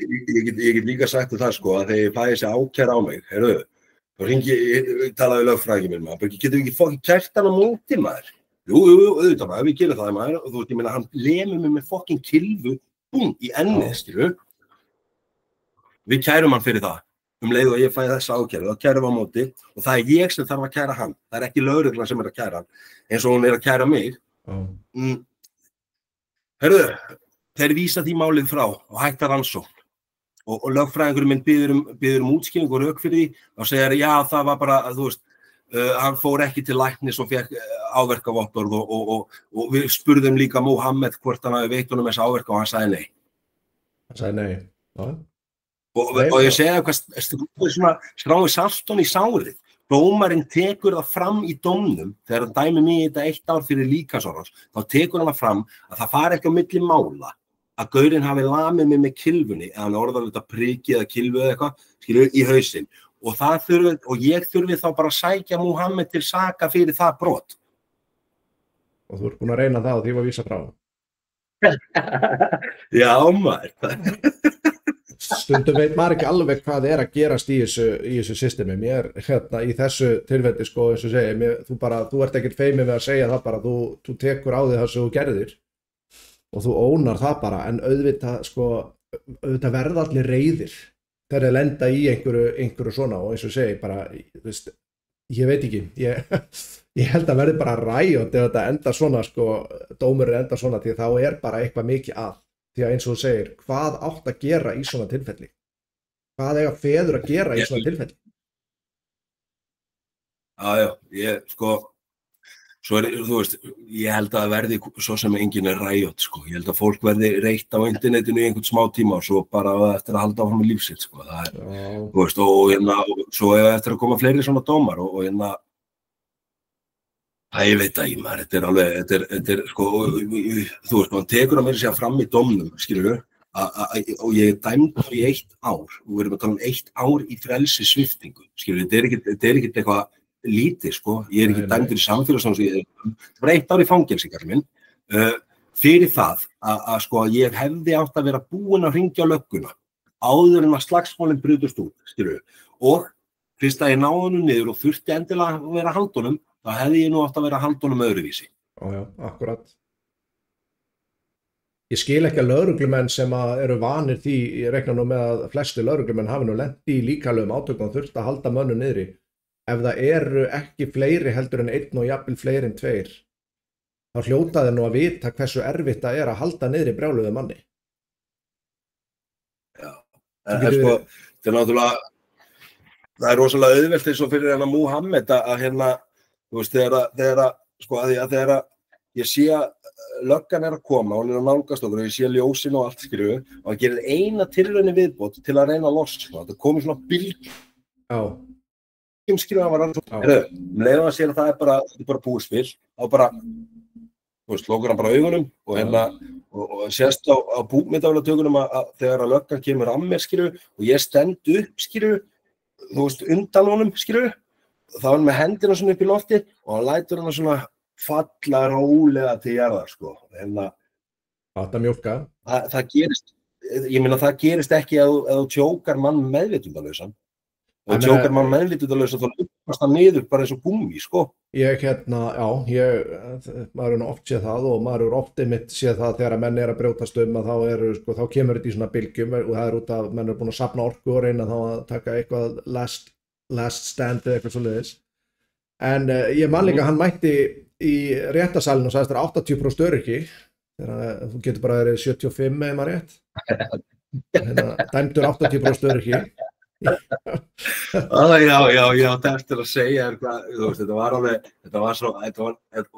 Speaker 2: get líka sagt það, sko, að þegar ég fæði þessi ákæra á mig, heyrðu, þá ég talaði lögfræðinginn minn maður, getum við ekki fokkin kært hann á móti maður? Jú, auðvitað maður, ef ég gera það maður, og þú veist, ég meina, hann lemur mig með fokkin kylfu búm, í ennið, skilju. Við kærum hann fyrir það. Leið og ég fæði þessa ákæru, þá kærum við á móti og það er ég sem þarf að kæra hann. Það er ekki lögreglan sem er að kæra hann, eins og hún er að kæra mig. Heyrðu, þeir vísa því málið frá og hætta rannsókn. Og lögfræðingurinn minn biður útskýring og rök fyrir því og segir, já, það var bara, þú veist, hann fór ekki til læknis og fékk áverkavottorð og við spurðum líka Mohammed hvort hann hafi veitt honum þessa áverka og hann sagði nei.
Speaker 1: Hann sagði nei, já.
Speaker 2: Og ég segi eitthvað stráði saltón í sárið. Dómarinn tekur það fram í dómnum, þegar hann dæmi mig í þetta 1 ár fyrir líkamsárás, þá tekur hann það fram að það fari ekki á milli mála, að gaurinn hafi lamið mig með kylfunni, eða hann orðaði priki eða kylfu eða eitthvað, skilur, í hausinn. Og ég þurfi þá bara að sækja Mohammed til saka fyrir það brot.
Speaker 1: Og þú ert búin að reyna það og því var vísa frá.
Speaker 2: Já, maður.
Speaker 1: Stundum veit maður ekki alveg hvað er að gerast í þessu systemi. Mér, í þessu tilfelli, sko, eins og segja, þú ert ekkert feiminn við að segja það bara, þú tekur á þig það sem þú gerðir og þú ónar það bara, en auðvitað verða allir reiðir þegar þeir lenda í einhverju svona og eins og segi bara, þú veist, ég veit ekki, ég held að verði bara ræjot ef þetta enda svona sko, dómurinn enda svona því þá bara eitthvað mikið að, því að eins og þú segir, hvað átt að gera í svona tilfelli? Hvað eiga feður að gera í svona tilfelli?
Speaker 2: Já, ég sko, svo þú veist, ég held að verði svo sem enginn ræjot sko, ég held að fólk verði reitt á internetinu í einhvern smá tíma og svo bara eftir að halda áfram með lífsitt sko, það þú veist, og svo eftir að koma fleiri svona dómar og ég veit ekki maður, þetta alveg, þetta sko, þú veist, hann tekur að mér sér fram í dómnum, skilurðu, og ég dæmdur í 1 ár, og við erum að tala um 1 ár í frelsissviptingu, skilurðu, þetta er ekkert eitthvað lítið, sko, ég ekki dæmdur í samfélagsþjónustu, það var 1 ár í fangelsi, kallinn minn, fyrir það að sko, ég hefði átt að vera búinn að hringja á lögguna, áður en að slagsmálin brutust út, skilurðu, og fyrst að ég náði honum niður og þurfti endilega að vera að halda honum, þá hefði ég nú átt að vera að halda honum öðruvísi.
Speaker 1: Já, akkurat. Ég skil ekki að lögreglumenn sem eru vanir því, ég reikna nú með að flesti lögreglumenn hafi nú lent í líkamlegum átökum og þurft að halda mönnum niðri. Ef það eru ekki fleiri heldur en 1 og jafnvel fleiri en 2, þá hljóta þeir nú að vita hversu erfitt það að halda niðri brjáluðu manni.
Speaker 2: Já, sko, þetta náttúrulega, það rosalega auðvelt eins og fyrir Múhameð að þú veist, þegar ég sé að löggan að koma, hún að nálgast okkur og ég sé ljósin og allt skrifu og hann gerir eina tilraun í viðbót til að reyna að losna, það komið svona bylgjum.
Speaker 1: Já.
Speaker 2: Skrifa var alveg, leiðum að segja að það bara búið spil, þá bara, þú veist, lókur hann bara augunum og sést á búmyndavélatökunum að þegar að löggan kemur að mér skrifu og ég stend upp skrifu, þú veist, undan honum skrifu, þá er hann með hendina svona upp í lofti og hann lætur hann svona falla rólega til jarðar, sko.
Speaker 1: Þetta mjólka.
Speaker 2: Það gerist, ég meina það gerist ekki að þú tjókar mann meðvitundalausan. Og tjókar mann meðvitundalausan, þá uppast hann niður bara eins og gúmmi, sko.
Speaker 1: Maður er oft séð það og maður er oft einmitt séð það þegar að menn að brjótast að þá kemur þetta í svona bylgjum og það út af menn búin að safna orku og reyna þá að taka eitthvað last stand eða eitthvað svoleiðis. En ég man líka að hann mætti í réttasalinn og sagðist það 80% öryggi, þegar þú getur bara verið 75 eða maður rétt. Dæmdur 80% öryggi.
Speaker 2: Já, eftir að segja þú veist, þetta var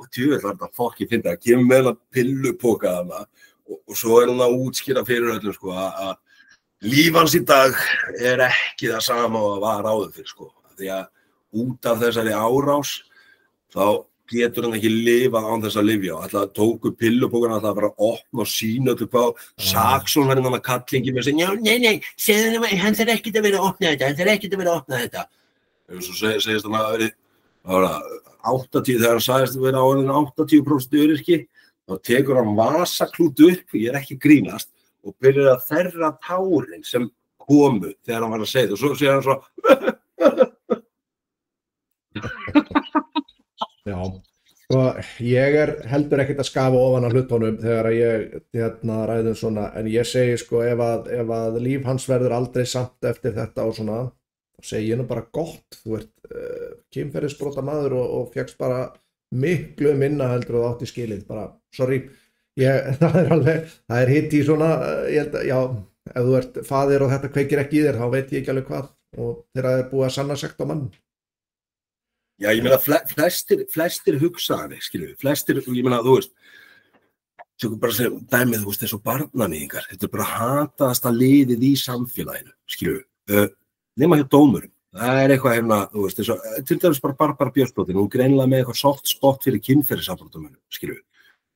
Speaker 2: tjúvill var þetta fokk, ég finn það, kemur með hann pillupoka þarna og svo hann að útskýra fyrir öllum, sko, að líf hans í dag er ekki það sama og var áður fyrir, sko, því að út af þessari árás þá getur hann ekki lifað án þess að lyfja og alltaf tóku pillupókana alltaf bara að opna og sína upp á saksóknarinn hann að kallingi með sig, já, nei, segðu það, hann þarf ekkert að vera að opna þetta, og svo segist hann að vera 80, þegar hann sagðist að vera áriðin 80% öryrki, þá tekur hann vasaklút upp, ég er ekki grínast, og byrjar að þerra tárin sem komu þegar hann var að segja það, og svo segir hann svo
Speaker 1: Já, ég heldur ekkert að skafa ofan á hlutunum þegar ég ræðum svona, en ég segi sko ef að líf hans verður aldrei samt eftir þetta og svona, þá segi ég nú bara gott, þú ert kynferðisbrota maður og fékkst bara miklu minna heldur og þú átti skilið, bara sorry, það er hitt í svona, ég held að, já, ef þú ert faðir og þetta kveikir ekki í þér, þá veit ég ekki alveg hvað og þegar það er búið að sanna sekt á mann.
Speaker 2: Já, ég meina, flestir hugsaðan, skilju, ég meina, þú veist, tökum bara sem dæmið, þú veist, þessu barnanýðingar, þetta er bara hataðasta liðið í samfélaginu, skilju, nema hjá dómurum, það er eitthvað þú veist, til dæmis bara Barbara Björnsdóttir, hún greinilega með eitthvað soft spot fyrir kynferðisafbrotamönnum, skilju,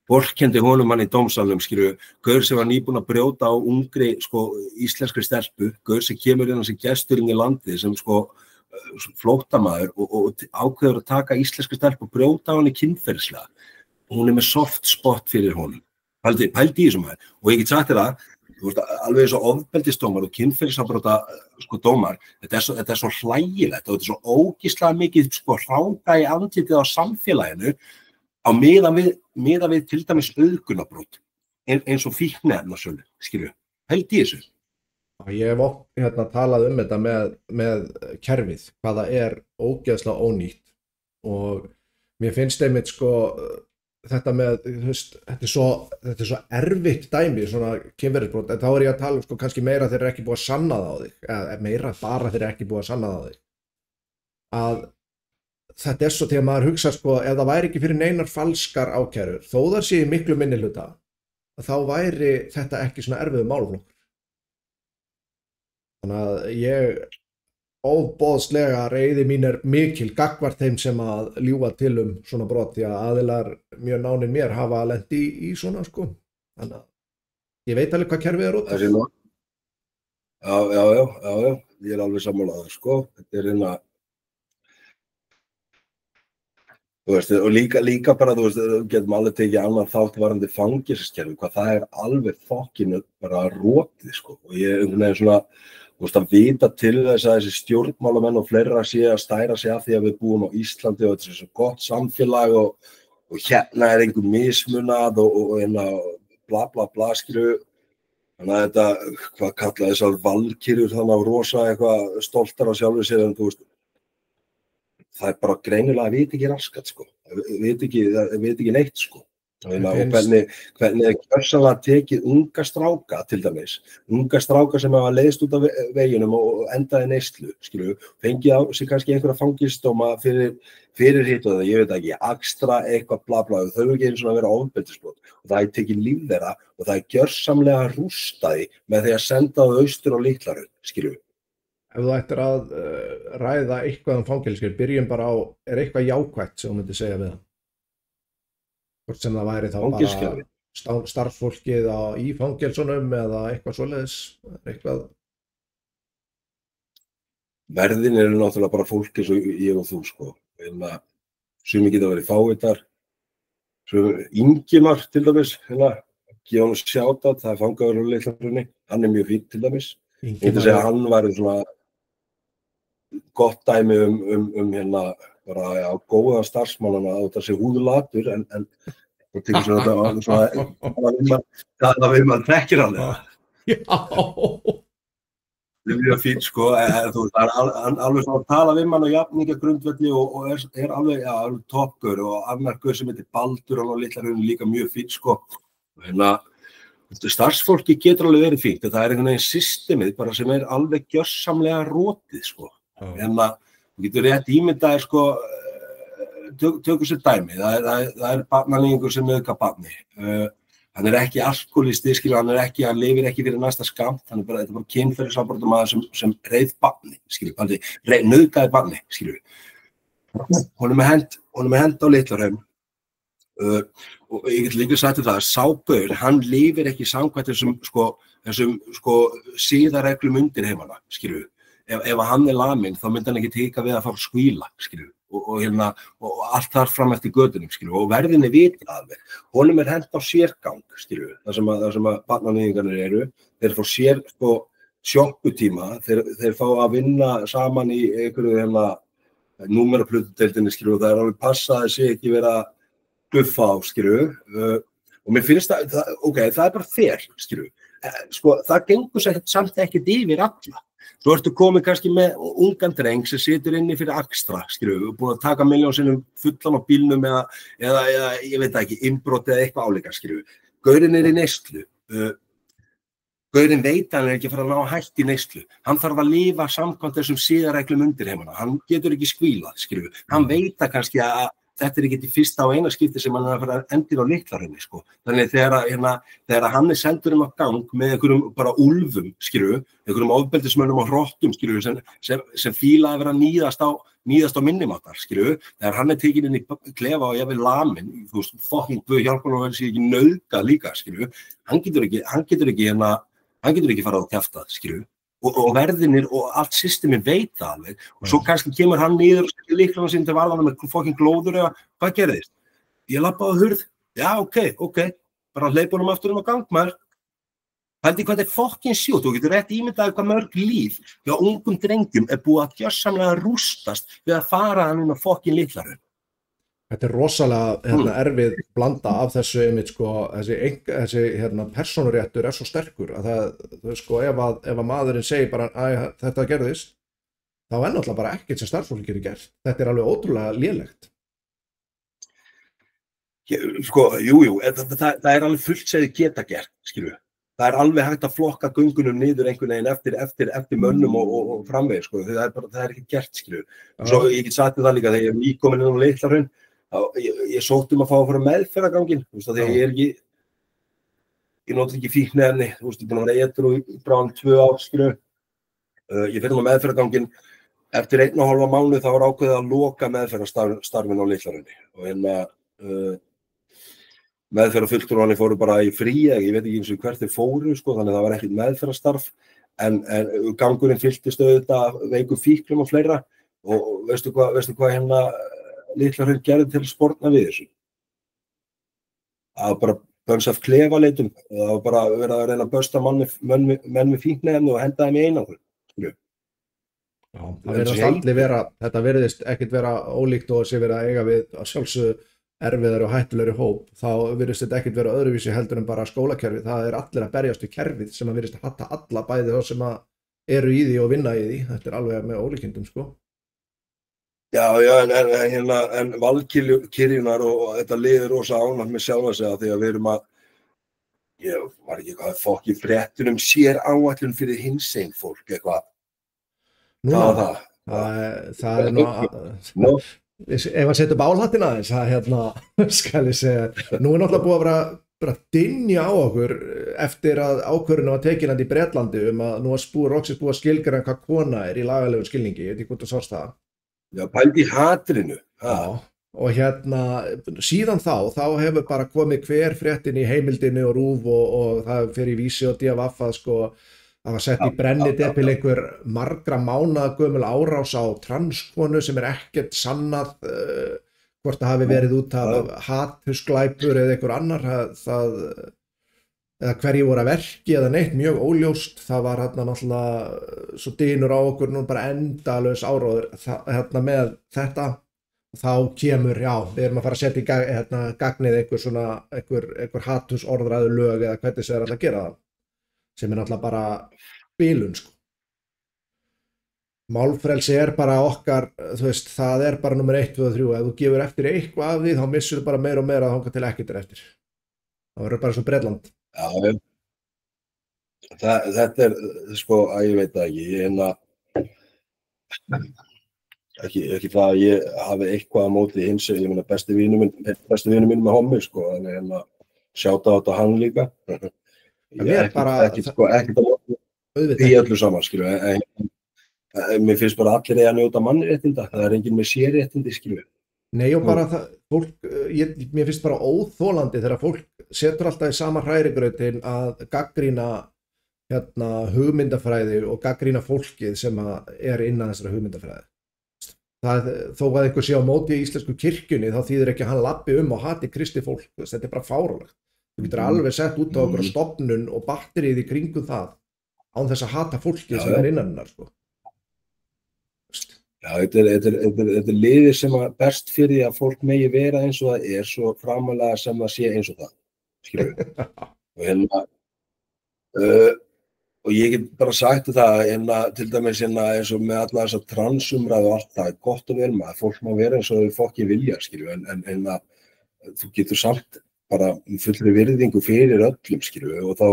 Speaker 2: vorkenndi honum hann í dómsalnum, skilju, gaur sem var nýbúinn að brjóta á ungri, sko, íslenskri stelpu, gaur sem kemur inn sem gesturinn í landið, sem, sko, flóttamaður og ákveður að taka íslenska stelpu og brjóta á henni kynferðislega. Hún er með soft spot fyrir honum. Pældi í þessum maður. Og ég get sagt þér það, þú veist, alveg eins og ofbeldisdómar og kynferðisafbrota sko dómar, þetta er svo hlægilegt og þetta er svo ógeðslega mikið sko hráka í andlitið á samfélaginu á miðað við til dæmis auðgunarbrot eins og fíkniefnasölu, skilju. Pældi í þessu.
Speaker 1: Ég hef talað þetta með kerfið, hvað það er ógeðslega ónýtt og mér finnst einmitt sko þetta með, þú veist, þetta er svo erfitt dæmi, svona kynferðisbrot, en þá er ég að tala sko kannski meira þeir eru ekki búið að sanna það á þig, eða meira bara þeir eru ekki búið að sanna það á þig, að þetta er svo þegar maður hugsa sko, ef það væri ekki fyrir neinar falskar ákærur, þó það sé miklu minni hluta, þá væri þetta ekki svona erfiðu málaflokkur. Þannig að ég óboðslega reiði mín er mikil gagnvart þeim sem að ljúga til svona brot, því að aðilar mjög nánir mér hafa lent í svona sko. Þannig að ég veit alveg hvað kerfið er út.
Speaker 2: Já, ég er alveg sammálaður sko. Þetta er þú veist, og líka bara, þú veist, getum alveg tekið annan þátt varandi fangelsiskerfi, hvað það er alveg fokkinu bara rotið sko. Og ég einhvern veginn svona, þú veist, að vita til þess að þessi stjórnmálamenn og fleira sé að stæra sig af því að við búum á Íslandi og þetta er svo gott samfélag og hérna er einhver mismunað og bla bla bla skilu. Þannig að þetta, hvað kalla þessar valkyrjur þannig á rosa eitthvað stoltar á sjálfu sér, en þú veist, það er bara greinilega að vita ekki raskat sko, vita ekki neitt sko. Og hvernig er gjörsamlega tekið unga stráka til dæmis, unga stráka sem hafa leiðst út af veginum og endaði neyslu, skilju, fengið á sig kannski einhverja fangelsisdóma fyrir hitt og það, ég veit ekki, akstra eitthvað bla bla, þau þurfa ekki einu svona að vera ofbeldisbrot og það er tekið líf þeirra og það er gjörsamlega rústaði með því að senda það austur á Litla-Hraun, skilju.
Speaker 1: Ef þú ættir að ræða eitthvað fangelsiskerfi, byrjum bara á, er eitthvað jákvætt sem þú myndir segja við það? Hvort sem það væri þá bara starfsfólkið í fangelsunum eða eitthvað svoleiðis, eitthvað.
Speaker 2: Verðin eru náttúrulega bara fólk eins og ég og þú sko. Sumir geta verið fávitar. Ingimar til dæmis, gefa hann shoutout, það er fangaður á Litla-Hrauni, hann er mjög fínn til dæmis. Ég myndi segja að hann væri svona gott dæmi bara góða starfsmannana á þessi húðulatur en og tekur svona það við maður trekkir hann
Speaker 1: Já.
Speaker 2: Það er mjög fínt sko, þú veist, það er alveg svona að tala við mann á jafningagrundvelli og er alveg toppgur og annar gaur sem heitir Baldur á Litla-Hrauni líka mjög fínt sko. Starfsfólki getur alveg verið fínt, það er einhvern veginn systemið bara sem er alveg gjörsamlega rotið sko. Þú getur rétt ímyndaðir sko, tökum sér dæmi, það er barnaníðingur sem auðgar barni. Hann er ekki alkoholisti, skilur, hann lifir ekki fyrir næsta skammt, þetta er bara kynferðisafbrotamaður sem reið barni, skilur, nauðgaði barni, skilur. Honum er hent á Litla-Hraun. Og ég get líka sagt það að sá gaur, hann lifir ekki samkvæmt þessum siðareglum undir heimana, skilur. Ef hann er laminn, þá myndi hann ekki teka við að fara að skvíla, skilur, og allt þar fram eftir götunum, skilur, og verðinni vita alveg. Honum er hent á sérgang, skilur, þar sem að barnaníðingarnir eru, þeir fá sér sjopputíma, þeir fá að vinna saman í einhverju númeraplötudeildinni, skilur, og það er alveg passa að sé ekki vera að buffa á, skilur, og mér finnst það er bara fair, skilur, sko, það gengur samt ekkert yfir alla. Svo ertu komið kannski með ungan dreng sem situr inni fyrir akstra, skilur, og búin að taka milljónsinnum fullan á bílnum eða ég veit ekki, innbrot eða eitthvað álíka, skilur. Gaurinn er í neyslu. Gaurinn veit að hann er ekki að fara að ná hætt í neyslu. Hann þarf að lifa samkvæmt þessum siðareglum undir heimana. Hann getur ekki skvílað, skilur. Hann veit að kannski að þetta er ekki til fyrsta og eina skipti sem hann er að fara endir á Litla-Hrauni, sko. Þannig þegar hann er sendur á gang með einhverjum bara úlfum, skilur, einhverjum ofbeldismönnum og hrottum, skilur, sem fíla að vera níðast á minnimáttar, skilur, þegar hann er tekinn inn í klefa og jafnvel laminn, þú veist, fucking Guð hjálpa hann að vera sér ekki nauðgað líka, skilur, hann getur ekki fara á kjaftað, skilur. Og verðinir og allt systemið veit það alveg og svo kannski kemur hann niður og skilur líklarna sín til varðana með fucking glóður eða hvað gerðist? Ég labbaði á hurð, já ok, bara hleypa honum aftur á gang maður. Pældi hvað þetta er fucking sjúkt, þú getur rétt ímyndaði hvað mörg líf hjá ungum drengjum er búið að gjörsamlega rústast við að fara hann inn á fucking Litla-Hraun.
Speaker 1: Þetta er rosalega erfið blanda af þessu einmitt sko, þessi persónuréttur er svo sterkur að það sko ef að maðurinn segir bara að þetta gerðist, þá er náttúrulega bara ekkert sem starfsfólk getur gert. Þetta er alveg ótrúlega lélegt.
Speaker 2: Sko, jú, það er alveg fullt sem þið geta gert, skilju. Það er alveg hægt að flokka göngunum niður einhvern veginn eftir mönnum og framvegis, sko. Það er ekki gert, skilju. Svo ég get sagt það líka, þegar ég er nýkominn inn á Litla-Hraun, ég sótti að fá að fara meðferðarganginn, þú veist, þegar ég noti ekki fíkniefni, þú veist, ég er búin að vera edrú í bráðum 2 ár, skilju. Ég fer á meðferðarganginn, eftir 1,5 mánuð þá var ákveðið að loka meðferðarstarfinu á Litla-Hrauni og meðferðarfulltrúarnir fóru bara í frí, ég veit ekki eins og hvert þeir fóru, sko, þannig að það var ekkert meðferðarstarf, en gangurinn fylltist auðvitað veikum fíklum og fleira og veistu hvað Litla-Hraun gerði til að sporna við þessu? Það var bara bönns af klefaleitum, það var bara verið að reyna að bösta menn með fíkniefni og henda þeim í einangrun.
Speaker 1: Já, þetta virðist ekkert vera ólíkt og sé verið að eiga við að sjálfsögðu erfiðari og hættulegri hóp, þá virðist þetta ekkert vera öðruvísi heldur en bara skólakerfið. Það er allir að berjast við kerfið sem að virðist að hatta alla, bæði þá sem að eru í því og vinna í því. Þetta er alveg með ólíkindum, sko.
Speaker 2: Já, en valkyrjunar og þetta liður rosa ánægt með sjálfa sig því að við erum ég var ekki eitthvað fokk í fréttunum sér áætlun fyrir hinsegin fólk, eitthvað.
Speaker 1: Núna, það er nú ef að setja upp álhattina aðeins, skal ég segja, nú er náttúrulega búið að vera dynja á okkur eftir að ákvörðun var tekin í Bretlandi að nú er Roxas búið að skilgreina hvað kona er í lagalegum skilningi, ég veit ekki hvort þú sást það.
Speaker 2: Já, pældi í hatrinu.
Speaker 1: Já, og síðan þá hefur bara komið hver fréttin í Heimildinni og RÚV og það fer í Vísi og DFF að sko það var sett í brennidepil einhver margra mánaða gömul árás á transkonu sem er ekkert sannað hvort það hafi verið út af hatursklæpur eða einhver annar eða hverju voru að verki eða neitt, mjög óljóst. Það var náttúrulega svo dynur á okkur nú bara endalaus áróður með þetta og þá kemur, já, við erum að fara að setja í gagnið einhver hatursorðræðu lög eða hvernig sem er alltaf að gera það, sem er náttúrulega bara bilun, sko. Málfrelsi er bara okkar, þú veist, það er bara númer 1, 2 og 3, ef þú gefur eftir eitthvað af því, þá missur þú bara meira og meira þangað til ekkert eftir. Það verður bara svo Bretland.
Speaker 2: Já, þetta er, sko, að ég veit það ekki, ekki það að ég hafi eitthvað á móti hinsegin, ég meina besti vinur minn með hommi, sko, þannig sjáta á þetta hann líka. Ég ekkert í öllu saman, skilju, en mér finnst bara allir að njóta mannréttinda, það er enginn með sérréttindi, skilju.
Speaker 1: Nei, og bara mér finnst bara óþolandi þegar fólk setur alltaf í sama hrærigrautin að gagnrýna hugmyndafræði og gagnrýna fólkið sem er innan þessara hugmyndafræði. Þó að einhver sé á móti í íslensku kirkjunni, þá þýðir ekki að hann labbi og hati kristið fólk, þetta er bara fáránlegt. Þú getur alveg sett út á okkur stofnun og batterið í kringum það án þess að hata fólkið sem er innan hennar, sko.
Speaker 2: Já, þetta er liðir sem berst fyrir því að fólk megi vera eins og það er svo framalega sem það sé eins og það, skilju. Og ég get bara sagt það, til dæmis eins og með alla þessa transumræðu og allt það, gott og vel maður, fólk má vera eins og þau fokki vilja, skilju, en þú getur samt bara fullri virðingu fyrir öllum, skilju, og þá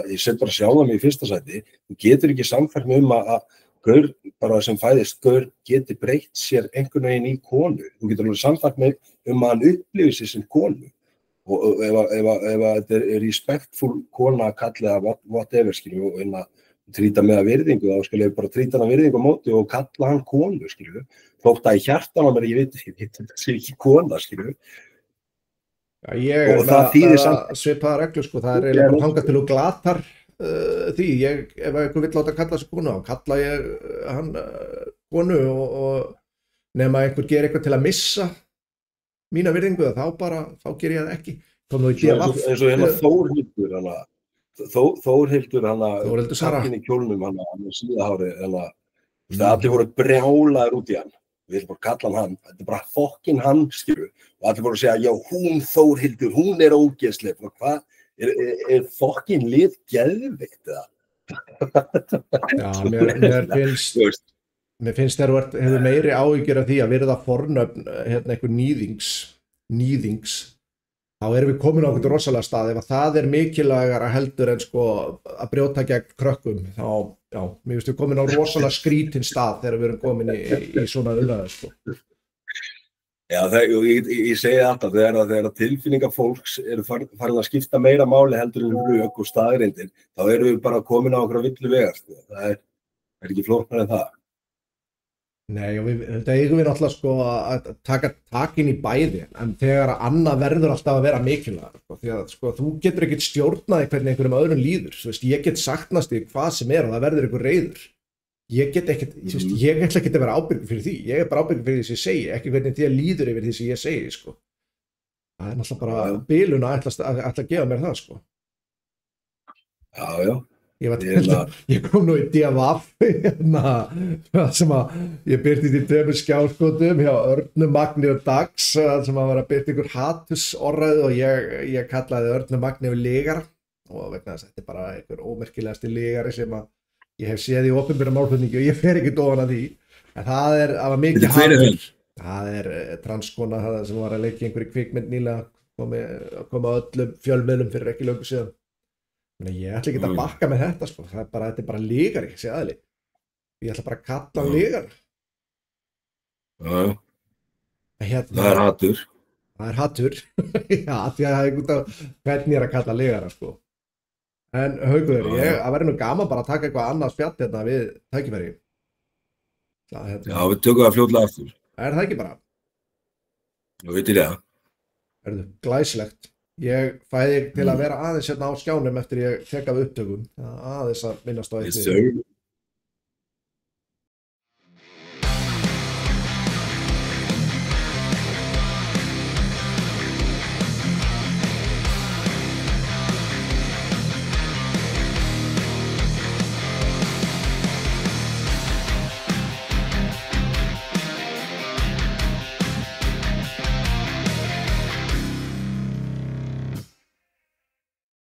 Speaker 2: ég set bara sjálfa mig í fyrsta sæti, þú getur ekki samfært mig að gaur bara sem fæðist, gaur geti breytt sér einhvern veginn í konu, þú getur alveg samfært mig að hann upplifi sér sem konu, og ef þetta er respektfull kona að kalla eða whatever, skilju, og trýta með að virðingu, þá skal ég bara trýta hann að virðingu á móti og kalla hann konu, skilju, þótt að í hjartan á mér, ég veit, þetta sé ekki kona, skilju.
Speaker 1: Já, ég er með svipaða reglu, sko, það er eiginlega bara þangað til þú glatar því, ef einhver vill láta kalla þessu konu, þá kalla ég hann konu og nema einhver gerir eitthvað til að missa mína virðingu, þá ger ég það ekki.
Speaker 2: Eins og Þórhildur takkin í kjólnum með síðahári, allir voru brjálaðir út í hann. Við erum bara að kalla hann, þetta er bara fokkin hann, skilju, og allir voru að segja, já, hún Þórhildur, hún er ógeðsleg, hvað, er fokkin lið geðveikt eða?
Speaker 1: Já, mér finnst þegar þú hefur meiri áhyggjur af því að virða fornöfn, einhver nýðings, þá erum við komin á okkur rosalega stað. Ef að það er mikilvægara heldur en sko að brjóta gegn krökkum, þá, já, mér finnst við komin á rosalega skrítin stað þegar við erum komin í svona umræðu, sko.
Speaker 2: Já, ég segi alltaf, þegar tilfinningar fólks eru farin að skipta meira máli heldur en rök og staðreyndir, þá erum við bara komin á okkur villu vegar, sko. Það er ekki flóknara en það.
Speaker 1: Nei, og þetta eigum við náttúrulega sko að taka takin í bæði, en þegar að annað verður alltaf að vera mikilvægt, sko, því að sko þú getur ekkert stjórnaði hvernig einhverjum öðrum líður, þú veist, ég get saktnast í hvað sem og það verður einhver reiður. Ég get ekkert, þú veist, ég ætla ekki að vera ábyrgur fyrir því, ég bara ábyrgur fyrir því sem ég segi, ekki hvernig því að líður yfir því sem ég segi, sko. Það náttúrulega bara bilun að ætla að gefa mér það, sko.
Speaker 2: Já.
Speaker 1: Ég kom nú í DFF sem að ég byrti í 2 skjáskotum hjá Örnu, Magni og Dags sem að vera að byrta ykkur hatursorðræðu og ég kallaði Örnu, Magni og Ligara og vegna þess að þetta er bara einhver ómerkilegasti ligari sem að ég hef séð í opinbera málflutningi og ég fer ekki ofan að því, en það var mikið hatur. Það er transkona sem var að leika í einhverju kvikmynd nýlega, koma öllum fjölmiðlum fyrir ekki löngu síðan. Ég ætla ekki að bakka með þetta, sko. Þetta er bara ligari, sé aðli. Ég ætla bara að kalla hann ligari.
Speaker 2: Það er hatur.
Speaker 1: Það er hatur. Já, því að það er út af hvernig ég er að kalla ligara, sko. En Haukur, það verður nú gaman bara að taka eitthvað annað spjall hérna við tækifæri.
Speaker 2: Já, við tökum það fljótlega aftur.
Speaker 1: Er það ekki bara?
Speaker 2: Já, við til það.
Speaker 1: Glæsilegt. Ég fæði til að vera aðeins hérna á skjánum eftir ég tek af upptökum, aðeins að minnast á eitt.